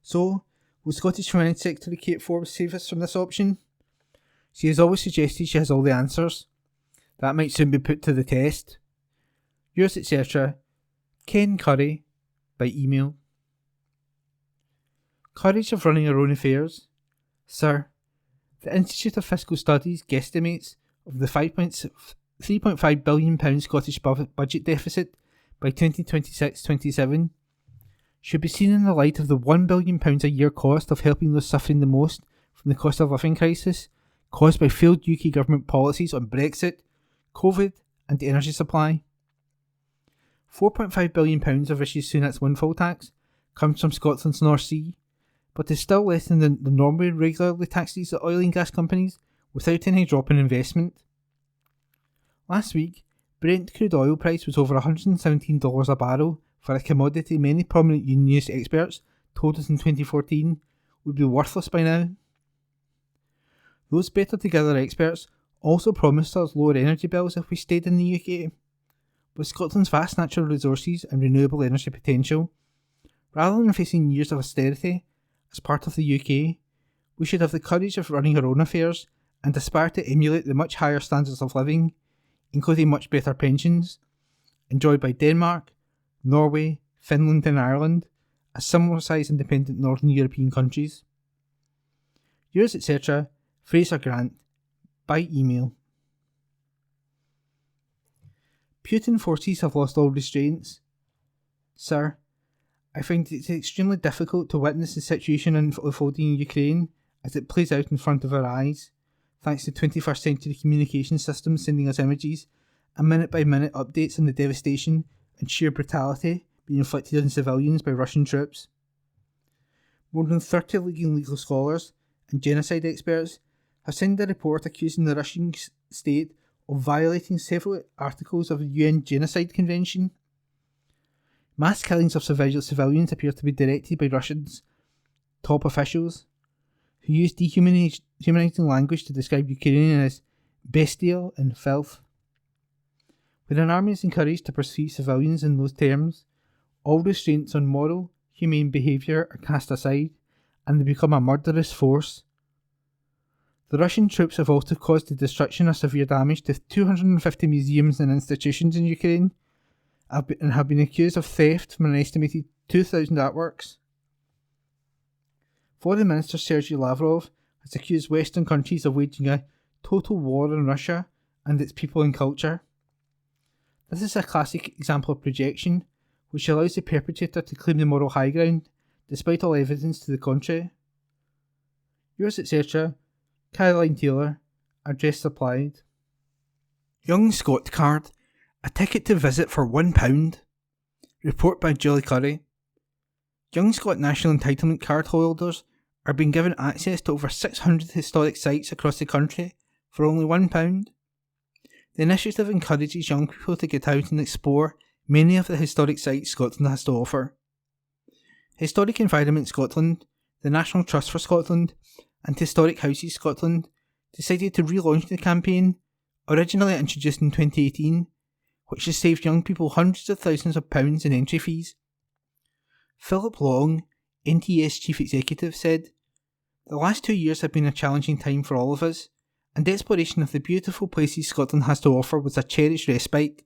So, will Scottish Finance Secretary Kate Forbes save us from this option? She has always suggested she has all the answers. That might soon be put to the test. Yours, etc., Ken Curry, by email. Courage of running our own affairs. Sir, the Institute of Fiscal Studies guesstimates of the £3.5 billion Scottish budget deficit by 2026-27 should be seen in the light of the £1 billion a year cost of helping those suffering the most from the cost of living crisis caused by failed UK government policies on Brexit, COVID and energy supply. £4.5 billion of Rishi Sunak's windfall tax comes from Scotland's North Sea, but is still less than the Norway regularly taxes the oil and gas companies without any drop in investment. Last week, Brent crude oil price was over $117 a barrel for a commodity many prominent unionist experts told us in 2014 would be worthless by now. Those better together experts also promised us lower energy bills if we stayed in the UK. With Scotland's vast natural resources and renewable energy potential, rather than facing years of austerity as part of the UK, we should have the courage of running our own affairs and aspire to emulate the much higher standards of living, including much better pensions, enjoyed by Denmark, Norway, Finland and Ireland, as similar-sized independent Northern European countries. Yours, etc., Fraser Grant, by email. Putin forces have lost all restraints. Sir, I find it extremely difficult to witness the situation unfolding in Ukraine as it plays out in front of our eyes, thanks to 21st century communication systems sending us images and minute-by-minute updates on the devastation and sheer brutality being inflicted on civilians by Russian troops. More than 30 legal scholars and genocide experts have signed a report accusing the Russian state of violating several articles of the UN Genocide Convention. Mass killings of civilians appear to be directed by Russia's top officials, who use dehumanizing language to describe Ukraine as bestial and filth. When an army is encouraged to pursue civilians in those terms, all restraints on moral, humane behaviour are cast aside, and they become a murderous force. The Russian troops have also caused the destruction or severe damage to 250 museums and institutions in Ukraine, and have been accused of theft from an estimated 2,000 artworks. Foreign Minister Sergei Lavrov has accused Western countries of waging a total war on Russia and its people and culture. This is a classic example of projection, which allows the perpetrator to claim the moral high ground, despite all evidence to the contrary. Yours, etc., Caroline Taylor, address supplied. Young Scot card, a ticket to visit for £1. Report by Julie Curry. Young Scot National Entitlement card holders are being given access to over 600 historic sites across the country for only £1. The initiative encourages young people to get out and explore many of the historic sites Scotland has to offer. Historic Environment Scotland, the National Trust for Scotland, and Historic Houses Scotland decided to relaunch the campaign, originally introduced in 2018, which has saved young people hundreds of thousands of pounds in entry fees. Philip Long, NTS Chief Executive, said, "The last 2 years have been a challenging time for all of us, and exploration of the beautiful places Scotland has to offer was a cherished respite.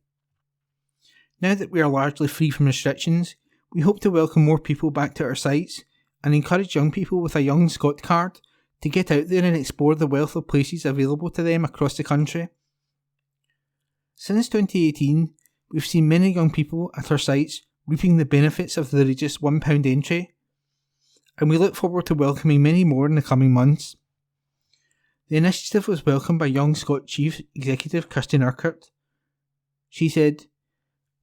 Now that we are largely free from restrictions, we hope to welcome more people back to our sites and encourage young people with a Young Scot card to get out there and explore the wealth of places available to them across the country. Since 2018, we've seen many young people at our sites reaping the benefits of the reduced £1 entry, and we look forward to welcoming many more in the coming months." The initiative was welcomed by Young Scot Chief Executive Kirsten Urquhart. She said,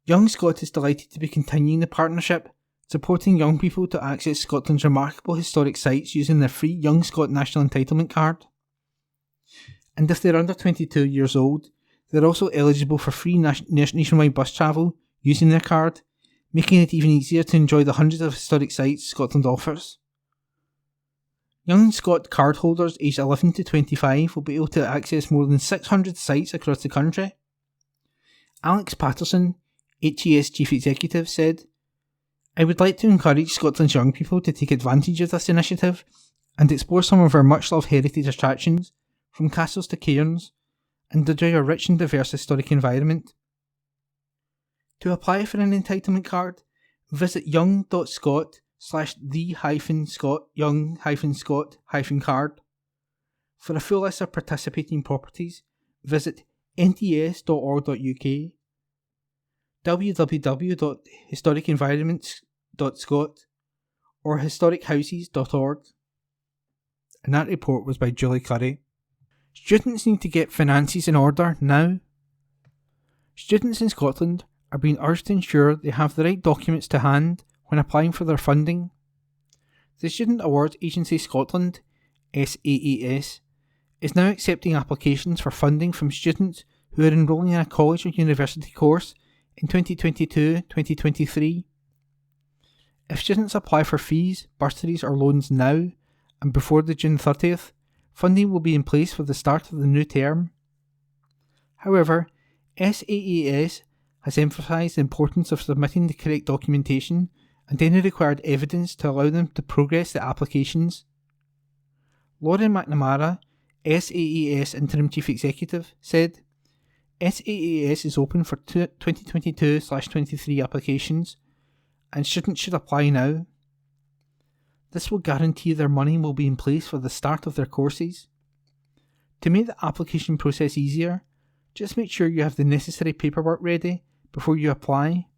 "Young Scot is delighted to be continuing the partnership, supporting young people to access Scotland's remarkable historic sites using their free Young Scot National Entitlement card. And if they're under 22 years old, they're also eligible for free nationwide bus travel using their card, making it even easier to enjoy the hundreds of historic sites Scotland offers. Young Scot card holders aged 11 to 25 will be able to access more than 600 sites across the country." Alex Patterson, HES Chief Executive, said, I would like to encourage Scotland's young people to take advantage of this initiative and explore some of our much-loved heritage attractions, from castles to cairns, and enjoy a rich and diverse historic environment. To apply for an entitlement card, visit young.scot/the-scot-young-scot-card. For a full list of participating properties, visit nts.org.uk, www.historicenvironments.scot, or historichouses.org. And that report was by Julie Curry. Students need to get finances in order now. Students in Scotland are being urged to ensure they have the right documents to hand when applying for their funding. The Student Awards Agency Scotland, SAAS, is now accepting applications for funding from students who are enrolling in a college or university course in 2022-2023. If students apply for fees, bursaries or loans now and before the June 30th, funding will be in place for the start of the new term. However, SAAS has emphasised the importance of submitting the correct documentation and any required evidence to allow them to progress the applications. Lauren McNamara, SAAS Interim Chief Executive, said, SAAS is open for 2022/23 applications and students should apply now. This will guarantee their money will be in place for the start of their courses. To make the application process easier, just make sure you have the necessary paperwork ready before you apply.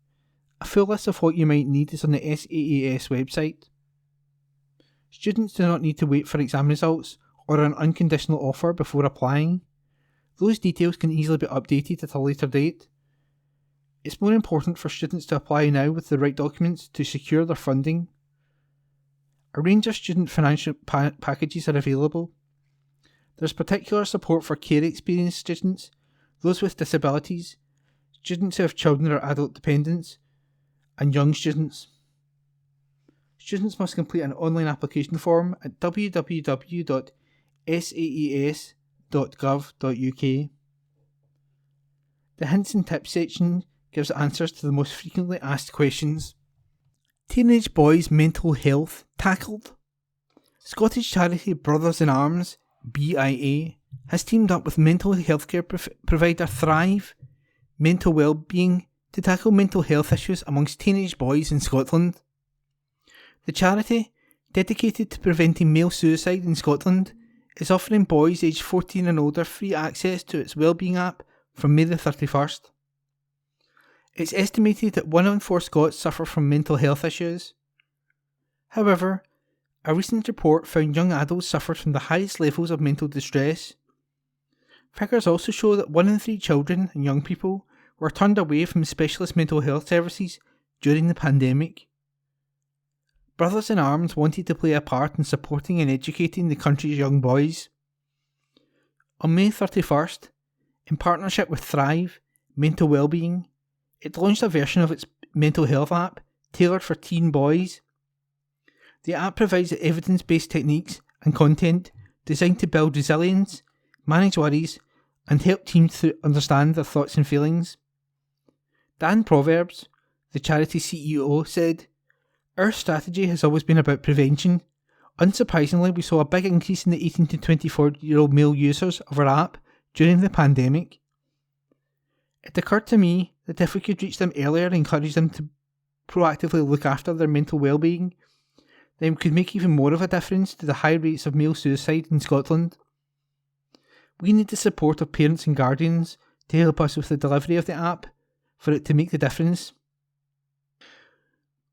A full list of what you might need is on the SAAS website. Students do not need to wait for exam results or an unconditional offer before applying. Those details can easily be updated at a later date. It's more important for students to apply now with the right documents to secure their funding. A range of student financial packages are available. There's particular support for care experienced students, those with disabilities, students who have children or adult dependents, and young students. Students must complete an online application form at www.saas.gov.uk. The hints and tips section gives answers to the most frequently asked questions. Teenage boys' mental health tackled. Scottish charity Brothers in Arms, BIA, has teamed up with mental healthcare provider Thrive Mental Wellbeing to tackle mental health issues amongst teenage boys in Scotland. The charity, dedicated to preventing male suicide in Scotland, is offering boys aged 14 and older free access to its wellbeing app from May the 31st. It's estimated that 1 in 4 Scots suffer from mental health issues. However, a recent report found young adults suffered from the highest levels of mental distress. Figures also show that 1 in 3 children and young people were turned away from specialist mental health services during the pandemic. Brothers in Arms wanted to play a part in supporting and educating the country's young boys. On May 31st, in partnership with Thrive Mental Wellbeing, it launched a version of its mental health app tailored for teen boys. The app provides evidence-based techniques and content designed to build resilience, manage worries, and help teens to understand their thoughts and feelings. Dan Proverbs, the charity CEO, said, "Our strategy has always been about prevention. Unsurprisingly, we saw a big increase in the 18 to 24-year-old male users of our app during the pandemic. It occurred to me that if we could reach them earlier and encourage them to proactively look after their mental well-being, then we could make even more of a difference to the high rates of male suicide in Scotland. We need the support of parents and guardians to help us with the delivery of the app for it to make the difference."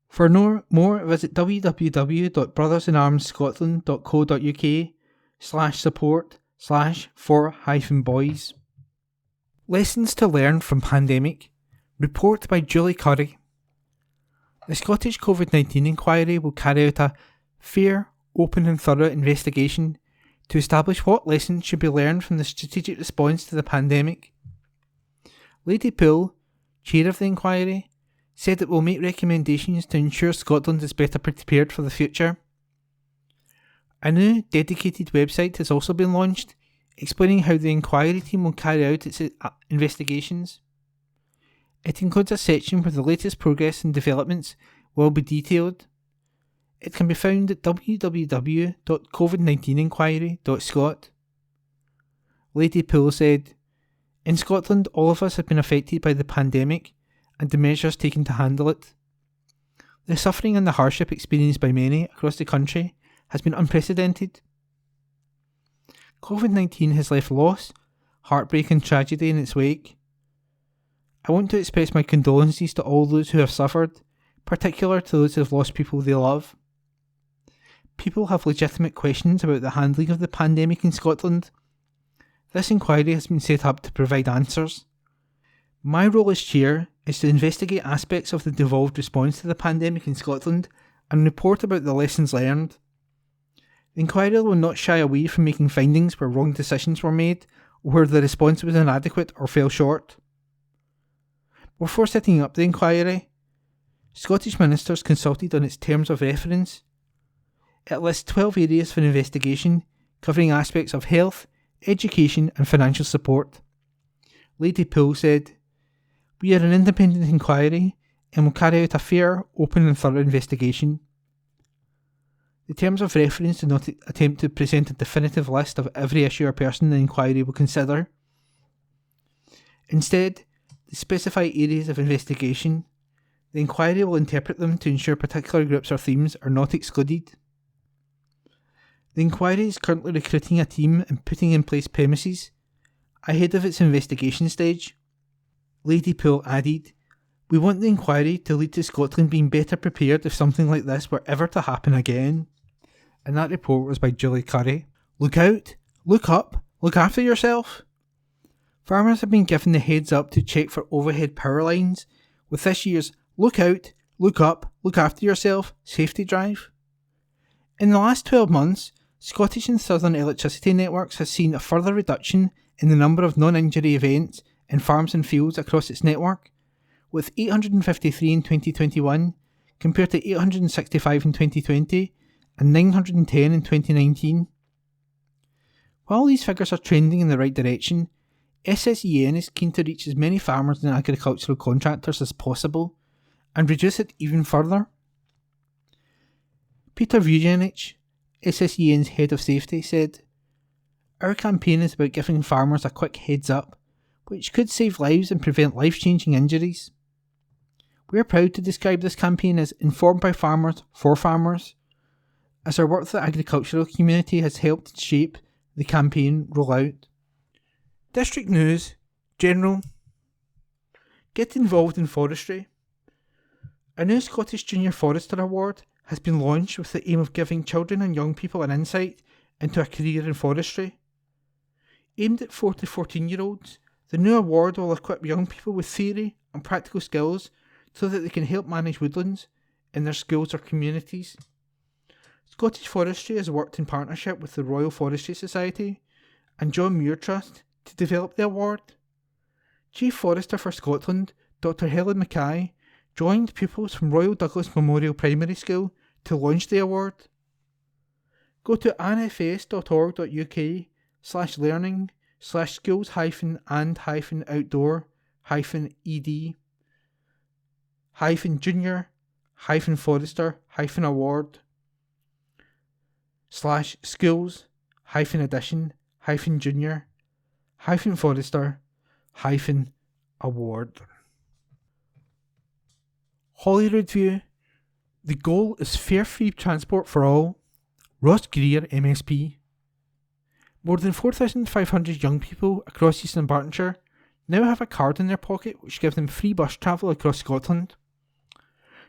For more, visit www.brothersinarmsscotland.co.uk/support/for-boys. Lessons to learn from pandemic. Report by Julie Curry. The Scottish COVID-19 inquiry will carry out a fair, open and thorough investigation to establish what lessons should be learned from the strategic response to the pandemic. Lady Poole, chair of the inquiry, said it will make recommendations to ensure Scotland is better prepared for the future. A new dedicated website has also been launched, explaining how the inquiry team will carry out its investigations. It includes a section with the latest progress and developments will be detailed. It can be found at www.covid19inquiry.scot. Lady Poole said, "In Scotland, all of us have been affected by the pandemic and the measures taken to handle it. The suffering and the hardship experienced by many across the country has been unprecedented. COVID-19 has left loss, heartbreak and tragedy in its wake. I want to express my condolences to all those who have suffered, particularly to those who have lost people they love. People have legitimate questions about the handling of the pandemic in Scotland. This inquiry has been set up to provide answers. My role as chair is to investigate aspects of the devolved response to the pandemic in Scotland and report about the lessons learned. The inquiry will not shy away from making findings where wrong decisions were made or where the response was inadequate or fell short. Before setting up the inquiry, Scottish ministers consulted on its terms of reference. It lists 12 areas for investigation, covering aspects of health, education and financial support. Lady Poole said, "We are an independent inquiry and will carry out a fair, open and thorough investigation. The terms of reference do not attempt to present a definitive list of every issue or person the inquiry will consider. Instead, they specify areas of investigation. The inquiry will interpret them to ensure particular groups or themes are not excluded. The inquiry is currently recruiting a team and putting in place premises ahead of its investigation stage." Lady Poole added, "We want the inquiry to lead to Scotland being better prepared if something like this were ever to happen again." And that report was by Julie Curry. Look out, look up, look after yourself. Farmers have been given the heads up to check for overhead power lines with this year's Look Out, Look Up, Look After Yourself safety drive. In the last 12 months, Scottish and Southern Electricity Networks has seen a further reduction in the number of non-injury events in farms and fields across its network, with 853 in 2021 compared to 865 in 2020 and 910 in 2019. While these figures are trending in the right direction, SSEN is keen to reach as many farmers and agricultural contractors as possible and reduce it even further. Peter Vujanich, SSEN's head of safety, said, "Our campaign is about giving farmers a quick heads up, which could save lives and prevent life-changing injuries. We are proud to describe this campaign as informed by farmers for farmers, as our work with the agricultural community has helped shape the campaign rollout." District News, General. Get involved in forestry. A new Scottish Junior Forester Award has been launched with the aim of giving children and young people an insight into a career in forestry. Aimed at 4 to 14-year-olds, the new award will equip young people with theory and practical skills so that they can help manage woodlands in their schools or communities. Scottish Forestry has worked in partnership with the Royal Forestry Society and John Muir Trust to develop the award. Chief Forester for Scotland, Dr Helen Mackay, joined pupils from Royal Douglas Memorial Primary School to launch the award. Go to nfs.org.uk/skills-edition-junior-forester-award. Holyrood View. The goal is fare free transport for all. Ross Greer, MSP. More than 4,500 young people across Eastern Bartonshire now have a card in their pocket which gives them free bus travel across Scotland.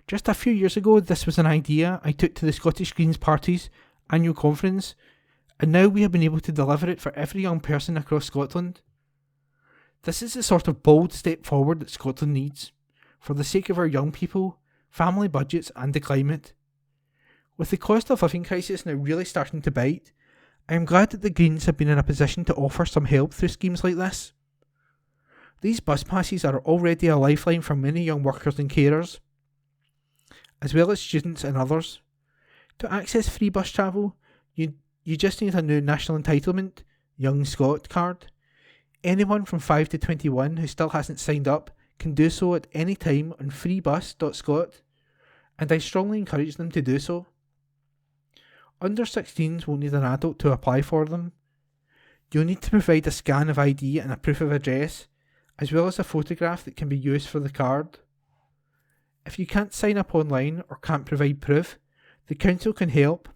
Just a few years ago, this was an idea I took to the Scottish Greens Party's annual conference, and now we have been able to deliver it for every young person across Scotland. This is the sort of bold step forward that Scotland needs, for the sake of our young people, family budgets and the climate. With the cost of living crisis now really starting to bite, I am glad that the Greens have been in a position to offer some help through schemes like this. These bus passes are already a lifeline for many young workers and carers, as well as students and others. To access free bus travel, you just need a new national entitlement, Young Scot card. Anyone from 5 to 21 who still hasn't signed up can do so at any time on freebus.scot, and I strongly encourage them to do so. Under 16s will need an adult to apply for them. You'll need to provide a scan of ID and a proof of address, as well as a photograph that can be used for the card. If you can't sign up online or can't provide proof, the council can help.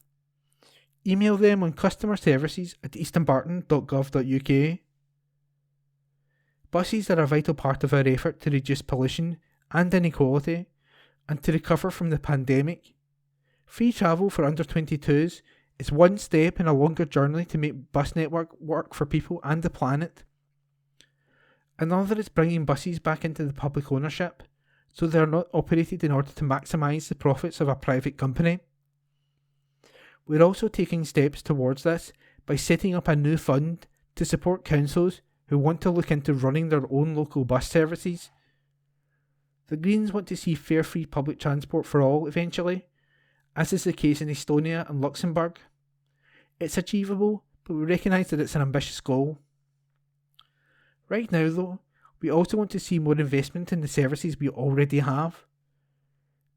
Email them on customerservices@eastonbarton.gov.uk. Buses are a vital part of our effort to reduce pollution and inequality, and to recover from the pandemic. Free travel for under 22s is one step in a longer journey to make bus network work for people and the planet. Another is bringing buses back into the public ownership, so they are not operated in order to maximise the profits of a private company. We're also taking steps towards this by setting up a new fund to support councils who want to look into running their own local bus services. The Greens want to see fare free public transport for all eventually, as is the case in Estonia and Luxembourg. It's achievable, but we recognise that it's an ambitious goal. Right now though, we also want to see more investment in the services we already have.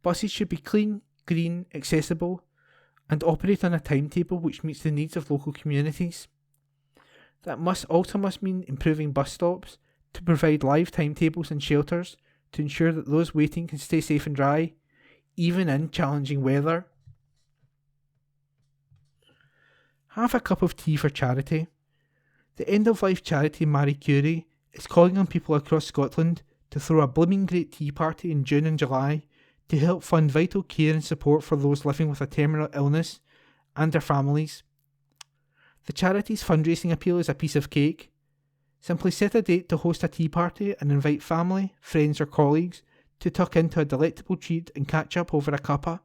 Buses should be clean, green, accessible, and operate on a timetable which meets the needs of local communities. That must mean improving bus stops to provide live timetables and shelters to ensure that those waiting can stay safe and dry, even in challenging weather. Have a cup of tea for charity. The end-of-life charity Marie Curie is calling on people across Scotland to throw a blooming great tea party in June and July to help fund vital care and support for those living with a terminal illness and their families. The charity's fundraising appeal is a piece of cake. Simply set a date to host a tea party and invite family, friends or colleagues to tuck into a delectable treat and catch up over a cuppa.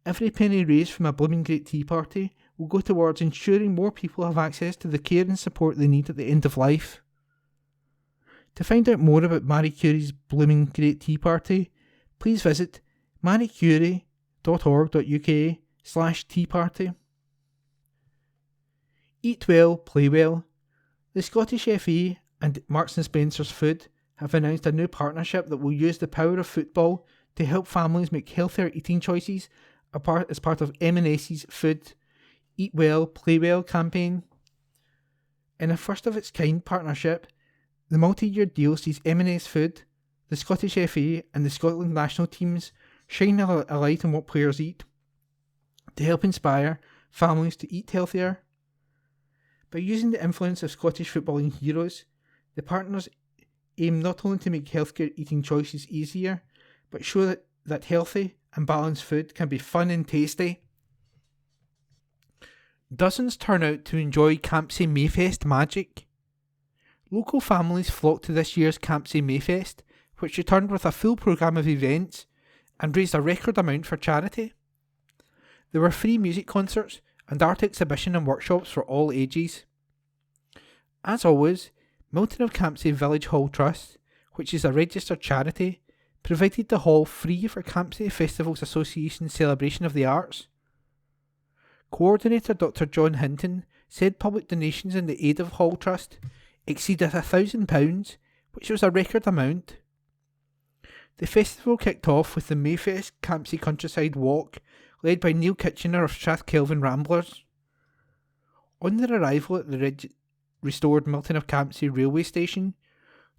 Every penny raised from a blooming great tea party will go towards ensuring more people have access to the care and support they need at the end of life. To find out more about Marie Curie's blooming great tea party, please visit mariecurie.org.uk/tea party. Eat well, play well. The Scottish FA and Marks & Spencer's Food have announced a new partnership that will use the power of football to help families make healthier eating choices as part of M&S's Food, Eat Well, Play Well campaign. In a first-of-its-kind partnership, the multi-year deal sees M&S Food, the Scottish FA and the Scotland national teams shine a light on what players eat, to help inspire families to eat healthier. By using the influence of Scottish footballing heroes, the partners aim not only to make healthcare eating choices easier, but show that healthy and balanced food can be fun and tasty. Dozens turn out to enjoy Campsie Mayfest magic. Local families flocked to this year's Campsie Mayfest, which returned with a full programme of events and raised a record amount for charity. There were free music concerts and art exhibition and workshops for all ages. As always, Milton of Campsie Village Hall Trust, which is a registered charity, provided the hall free for Campsie Festivals Association's celebration of the arts. Coordinator Dr John Hinton said public donations in the aid of Hall Trust exceeded £1,000, which was a record amount. The festival kicked off with the Mayfest Campsie Countryside Walk, led by Neil Kitchener of Strathkelvin Ramblers. On their arrival at the restored Milton of Campsie railway station,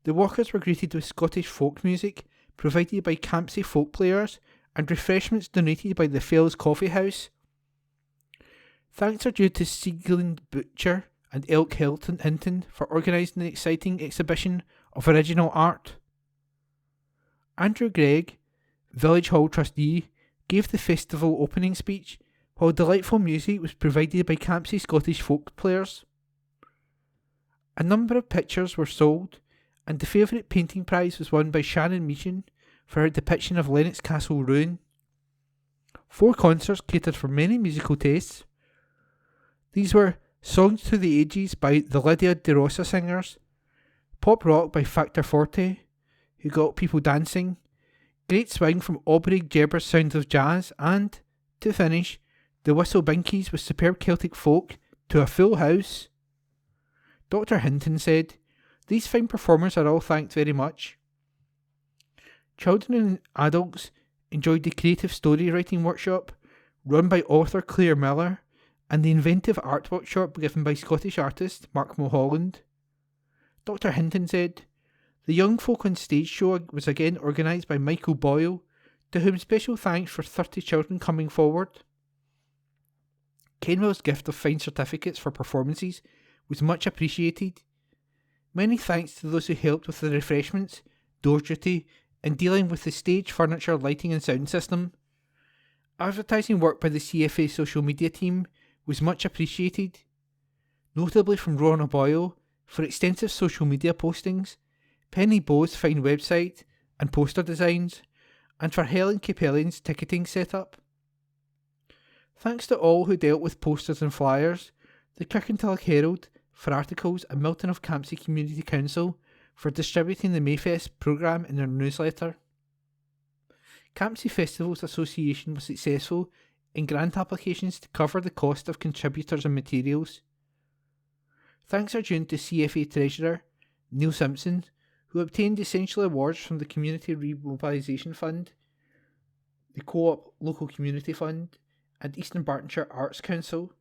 the walkers were greeted with Scottish folk music provided by Campsie folk players and refreshments donated by the Fells Coffee House. Thanks are due to Sieglin Butcher and Elk Hinton for organising the exciting exhibition of original art. Andrew Gregg, Village Hall trustee, gave the festival opening speech, while delightful music was provided by Campsie Scottish folk players. A number of pictures were sold, and the favourite painting prize was won by Shannon Meechan for her depiction of Lennox Castle ruin. 4 concerts catered for many musical tastes. These were Songs to the Ages by the Lydia De Rosa Singers, pop rock by Factor 40, who got people dancing, great swing from Aubrey Gerber's Sounds of Jazz, and, to finish, the Whistle Binkies with superb Celtic folk to a full house. Dr Hinton said, "These fine performers are all thanked very much." Children and adults enjoyed the creative story writing workshop run by author Claire Miller and the inventive art workshop given by Scottish artist Mark Mulholland. Dr. Hinton said, "The Young Folk on Stage show was again organised by Michael Boyle, to whom special thanks for 30 children coming forward. Kenwell's gift of fine certificates for performances was much appreciated. Many thanks to those who helped with the refreshments, door duty, and dealing with the stage, furniture, lighting and sound system. Advertising work by the CFA social media team was much appreciated, notably from Rona Boyle for extensive social media postings, Penny Bowes' fine website and poster designs, and for Helen Capellian's ticketing setup. Thanks to all who dealt with posters and flyers, the Kirkintilloch Herald for articles, and Milton of Campsie Community Council for distributing the Mayfest programme in their newsletter. Campsie Festivals Association was successful in grant applications to cover the cost of contributors and materials. Thanks are due to CFA Treasurer Neil Simpson, who obtained essential awards from the Community Remobilisation Fund, the Co-op Local Community Fund, and Eastern Bartonshire Arts Council.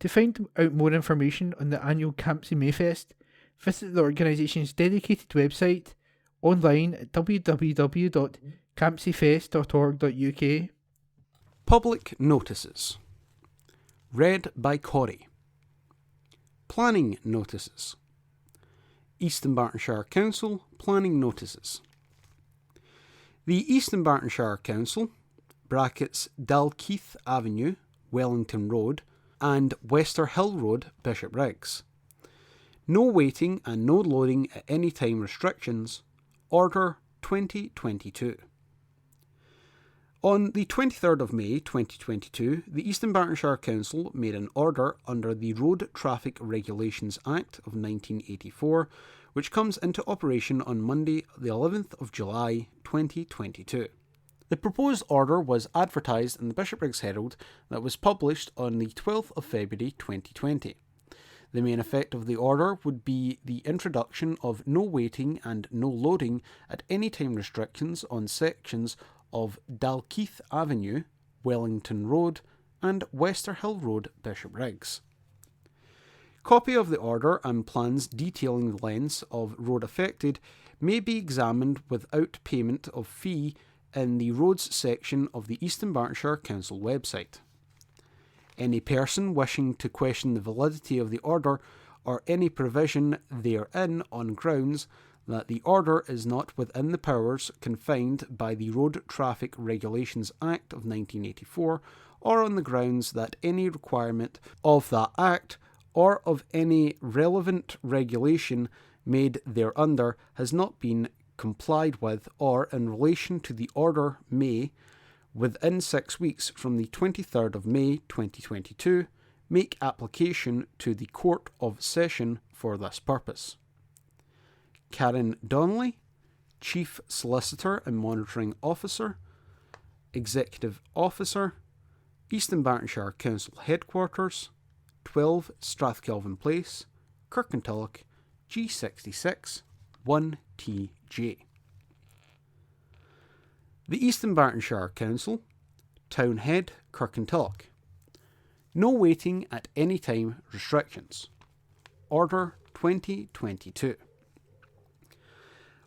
To find out more information on the annual Campsie Mayfest, visit the organisation's dedicated website online at www.campsiefest.org.uk. Public notices. Read by Corey. Planning notices. Eastern Bartonshire Council planning notices. The Eastern Bartonshire Council (Dalkeith Avenue, Wellington Road, and Wester Hill Road, Bishopbriggs). No waiting and no loading at any time restrictions. Order 2022. On the 23rd of May 2022, the Eastern Bartonshire Council made an order under the Road Traffic Regulations Act of 1984, which comes into operation on Monday the 11th of July 2022. The proposed order was advertised in the Bishopbriggs Herald that was published on the 12th of February 2020. The main effect of the order would be the introduction of no waiting and no loading at any time restrictions on sections of Dalkeith Avenue, Wellington Road, and Wester Hill Road, Bishopbriggs. Copy of the order and plans detailing the lengths of road affected may be examined without payment of fee in the roads section of the Eastern Bartonshire Council website. Any person wishing to question the validity of the order or any provision therein on grounds that the order is not within the powers confined by the Road Traffic Regulations Act of 1984, or on the grounds that any requirement of that Act or of any relevant regulation made thereunder has not been complied with, or in relation to the order may, within 6 weeks from the 23rd of May 2022, make application to the Court of Session for this purpose. Karen Donnelly, Chief Solicitor and Monitoring Officer, Executive Officer, Eastern Bartonshire Council Headquarters, 12 Strathkelvin Place, Kirkintilloch, G66 1TJ. The Eastern Bartonshire Council, Townhead, Kirkintilloch. No waiting at any time restrictions. Order 2022.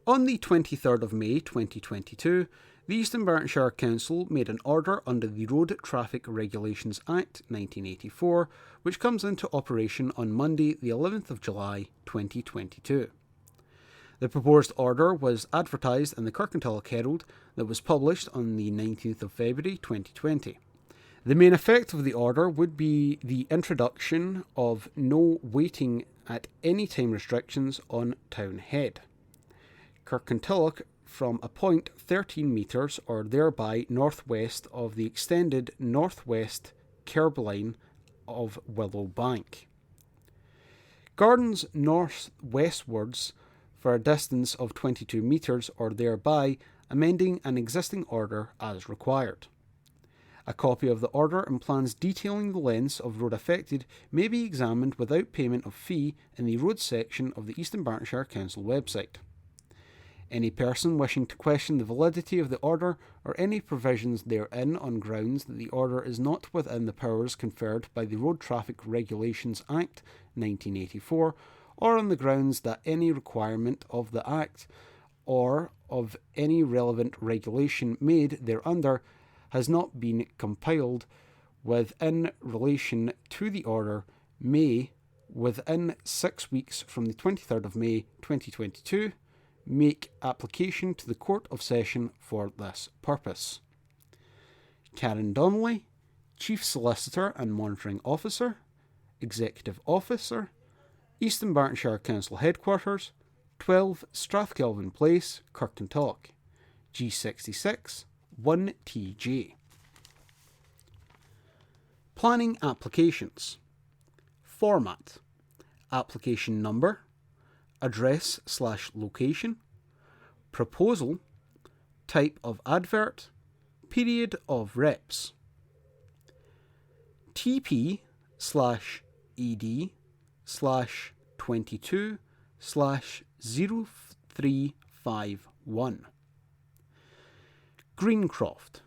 On the 23rd of May 2022, the Eastern Bartonshire Council made an order under the Road Traffic Regulations Act 1984, which comes into operation on Monday the 11th of July 2022. The proposed order was advertised in the Kirkintilloch Herald that was published on the 19th of February 2020. The main effect of the order would be the introduction of no waiting at any time restrictions on Townhead, Kirkintilloch, from a point 13 metres or thereby northwest of the extended northwest kerb line of Willow Bank. Gardens northwestwards for a distance of 22 metres or thereby, amending an existing order as required. A copy of the order and plans detailing the lengths of road affected may be examined without payment of fee in the roads section of the Eastern Bartonshire Council website. Any person wishing to question the validity of the order or any provisions therein on grounds that the order is not within the powers conferred by the Road Traffic Regulations Act 1984, or on the grounds that any requirement of the Act or of any relevant regulation made thereunder has not been compiled within relation to the order, may, within 6 weeks from the 23rd of May 2022, make application to the Court of Session for this purpose. Karen Donnelly, Chief Solicitor and Monitoring Officer, Executive Officer, Eastern Bartonshire Council Headquarters, 12 Strathkelvin Place, Kirkintilloch, G66 1TJ. Planning applications. Format: application number, address/location, proposal, type of advert, period of reps. TP/ED/22/0351. Greencroft,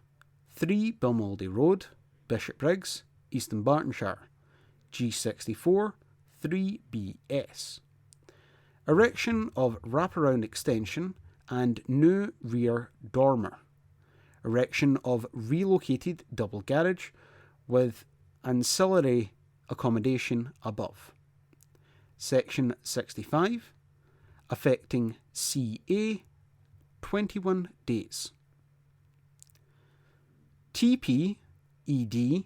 3 Bilmaldy Road, Bishopbriggs, Eastern Bartonshire, G64 3BS. Erection of wraparound extension and new rear dormer. Erection of relocated double garage with ancillary accommodation above. Section 65, affecting CA, 21 days. TP/ED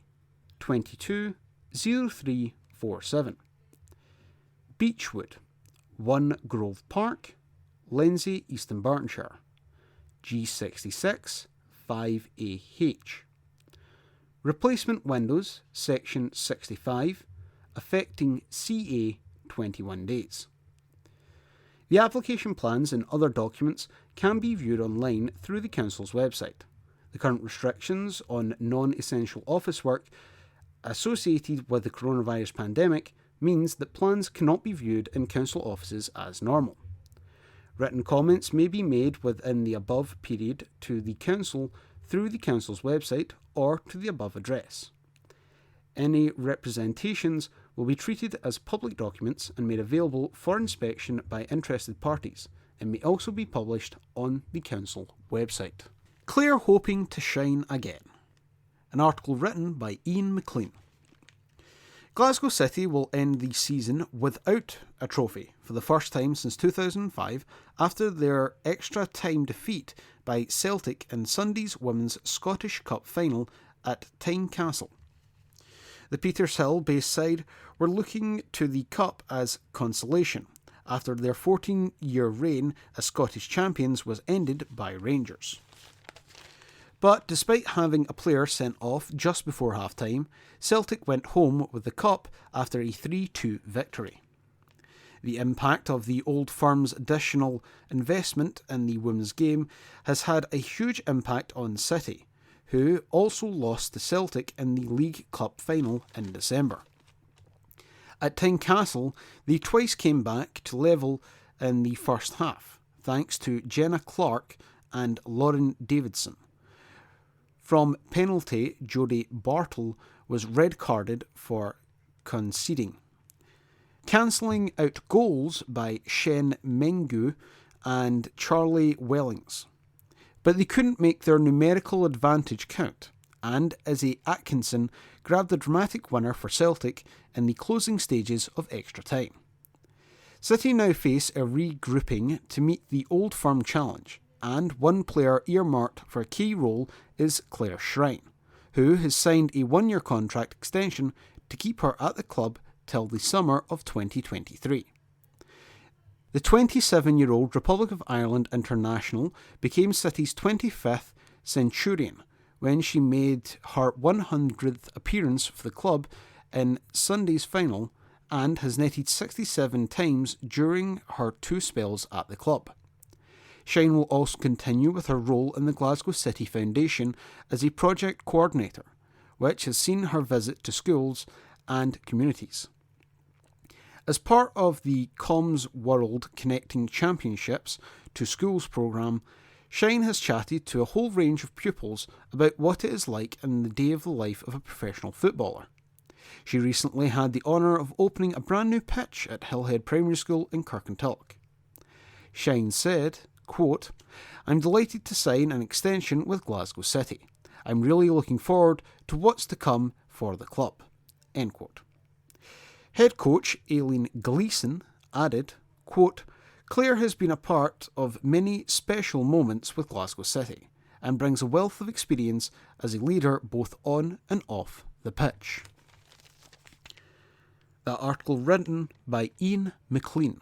220347. Beechwood, 1 Grove Park, Lindsay, Eastern Bartonshire, G66 5AH. Replacement windows, section 65, affecting CA, 21 days. The application plans and other documents can be viewed online through the Council's website. The current restrictions on non-essential office work associated with the coronavirus pandemic means that plans cannot be viewed in Council offices as normal. Written comments may be made within the above period to the Council through the Council's website or to the above address. Any representations will be treated as public documents and made available for inspection by interested parties, and may also be published on the Council website. Clare hoping to shine again. An article written by Ian McLean. Glasgow City will end the season without a trophy for the first time since 2005 after their extra time defeat by Celtic in Sunday's Women's Scottish Cup final at Tynecastle. The Petershill-based side were looking to the Cup as consolation after their 14-year reign as Scottish champions was ended by Rangers. But despite having a player sent off just before half-time, Celtic went home with the cup after a 3-2 victory. The impact of the Old Firm's additional investment in the women's game has had a huge impact on City, who also lost to Celtic in the League Cup final in December. At Tynecastle, they twice came back to level in the first half, thanks to Jenna Clark and Lauren Davidson. From penalty, Jodie Bartle was red-carded for conceding. Cancelling out goals by Shen Mengu and Charlie Wellings. But they couldn't make their numerical advantage count, and Izzy Atkinson grabbed the dramatic winner for Celtic in the closing stages of extra time. City now face a regrouping to meet the Old Firm challenge, and one player earmarked for a key role is Claire Shrine, who has signed a 1-year contract extension to keep her at the club till the summer of 2023. The 27-year-old Republic of Ireland international became City's 25th Centurion when she made her 100th appearance for the club in Sunday's final and has netted 67 times during her 2 spells at the club. Shine will also continue with her role in the Glasgow City Foundation as a project coordinator, which has seen her visit to schools and communities. As part of the Comms World Connecting Championships to Schools programme, Shine has chatted to a whole range of pupils about what it is like in the day of the life of a professional footballer. She recently had the honour of opening a brand new pitch at Hillhead Primary School in Kirkintilloch. Shine said, quote, "I'm delighted to sign an extension with Glasgow City. I'm really looking forward to what's to come for the club." End quote. Head coach Aileen Gleeson added, quote, "Claire has been a part of many special moments with Glasgow City and brings a wealth of experience as a leader both on and off the pitch." That article written by Ian McLean.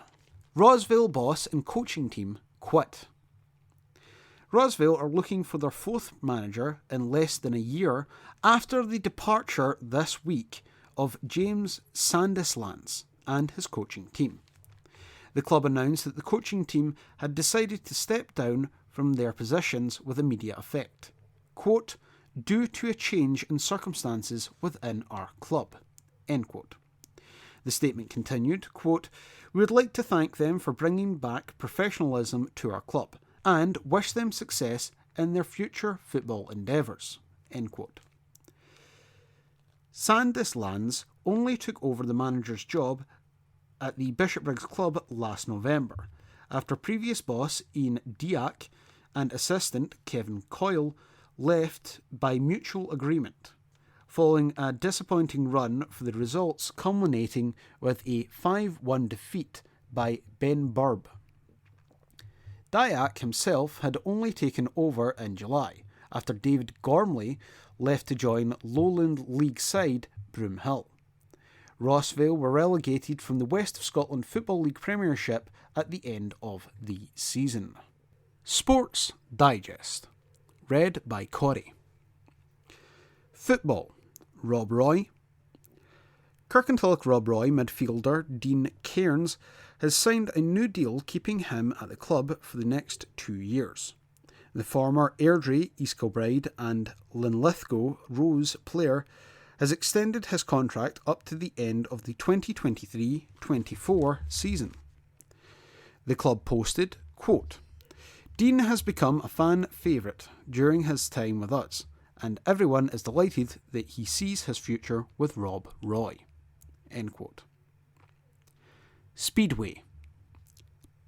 Rosville boss and coaching team quit. Rosville are looking for their fourth manager in less than a year after the departure this week of James Sandislands and his coaching team. The club announced that the coaching team had decided to step down from their positions with immediate effect. Quote, "due to a change in circumstances within our club." End quote. The statement continued, quote, "We would like to thank them for bringing back professionalism to our club and wish them success in their future football endeavours." End quote. Sandislands only took over the manager's job at the Bishopbriggs club last November, after previous boss Ian Diak and assistant Kevin Coyle left by mutual agreement, following a disappointing run for the results culminating with a 5-1 defeat by Ben Burb. Diak himself had only taken over in July, after David Gormley left to join Lowland League side Broomhill. Rossvale were relegated from the West of Scotland Football League Premiership at the end of the season. Sports Digest. Read by Corey. Football. Rob Roy. Kirkintilloch Rob Roy midfielder Dean Cairns has signed a new deal keeping him at the club for the next 2 years. The former Airdrie, East Kilbride and Linlithgow Rose player has extended his contract up to the end of the 2023-24 season. The club posted, quote, "Dean has become a fan favourite during his time with us, and everyone is delighted that he sees his future with Rob Roy." End quote. Speedway.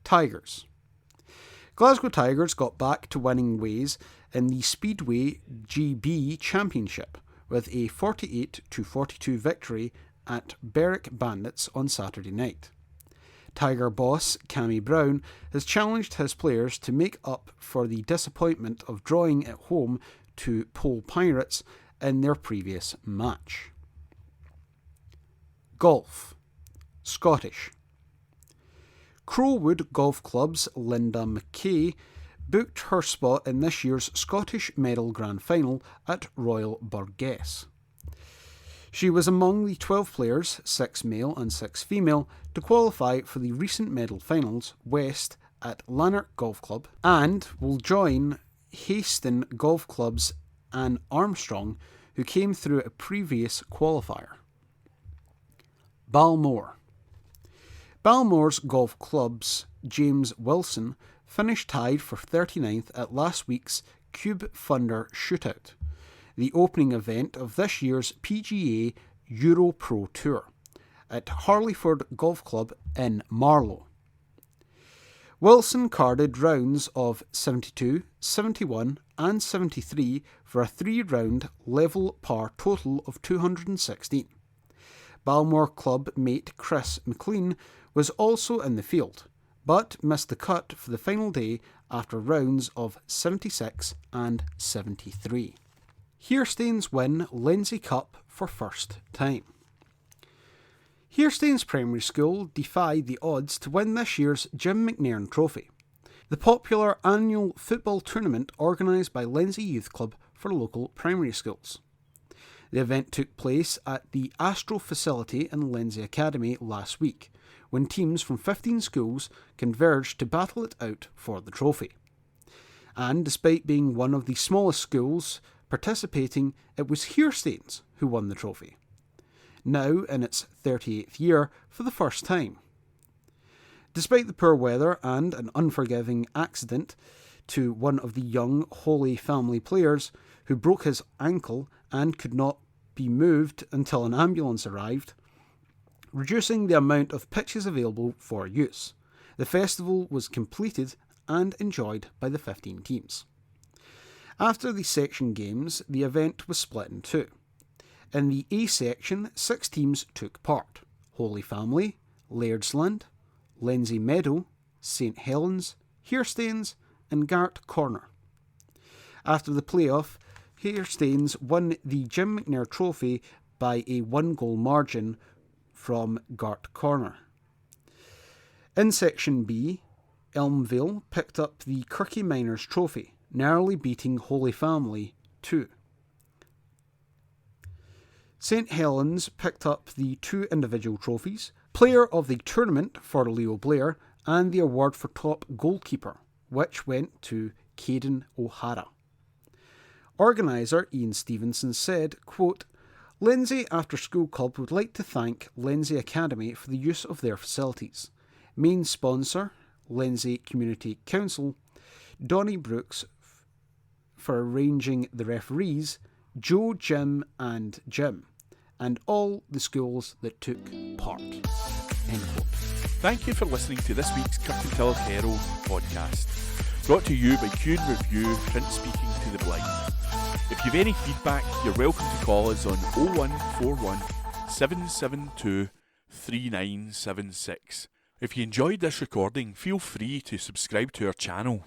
Tigers. Glasgow Tigers got back to winning ways in the Speedway GB Championship with a 48-42 victory at Berwick Bandits on Saturday night. Tiger boss Cammy Brown has challenged his players to make up for the disappointment of drawing at home to Pole Pirates in their previous match. Golf. Scottish. Crowwood Golf Club's Linda McKay booked her spot in this year's Scottish Medal Grand Final at Royal Burgess. She was among the 12 players, 6 male and 6 female, to qualify for the recent medal finals West at Lanark Golf Club, and will join Hayston Golf Club's Anne Armstrong, who came through a previous qualifier. Balmore. Balmore's Golf Club's James Wilson finished tied for 39th at last week's Cube Funder Shootout, the opening event of this year's PGA Euro Pro Tour, at Harleyford Golf Club in Marlow. Wilson carded rounds of 72, 71 and 73 for a 3-round level par total of 216. Balmore club mate Chris McLean was also in the field, but missed the cut for the final day after rounds of 76 and 73. Hearstains win Lindsay Cup for first time. Hearstains Primary School defied the odds to win this year's Jim McNairn Trophy, the popular annual football tournament organised by Lindsay Youth Club for local primary schools. The event took place at the Astro facility in Lindsay Academy last week, when teams from 15 schools converged to battle it out for the trophy. And despite being one of the smallest schools participating, it was Hearstains who won the trophy. now in its 38th year for the first time. Despite the poor weather and an unforgiving accident to one of the young Holy Family players who broke his ankle and could not be moved until an ambulance arrived, reducing the amount of pitches available for use, the festival was completed and enjoyed by the 15 teams. After the section games, the event was split in two. In the A section, 6 teams took part: Holy Family, Lairdsland, Lindsay Meadow, St Helens, Hearstanes and Gart Corner. After the playoff, Hearstanes won the Jim McNair Trophy by a 1-goal margin from Gart Corner. In Section B, Elmvale picked up the Kirky Miners Trophy, narrowly beating Holy Family 2. St Helens picked up the 2 individual trophies, Player of the Tournament for Leo Blair and the award for Top Goalkeeper, which went to Caden O'Hara. Organiser Ian Stevenson said, quote, "Lindsay After School Club would like to thank Lindsay Academy for the use of their facilities. Main sponsor, Lindsay Community Council, Donnie Brooks for arranging the referees, Joe, Jim and Jim, and all the schools that took part." End quote. Thank you for listening to this week's Kirkintilloch Herald podcast, brought to you by Q Review, print speaking to the blind. If you've any feedback, you're welcome to call us on 0141 772 3976. If you enjoyed this recording, feel free to subscribe to our channel.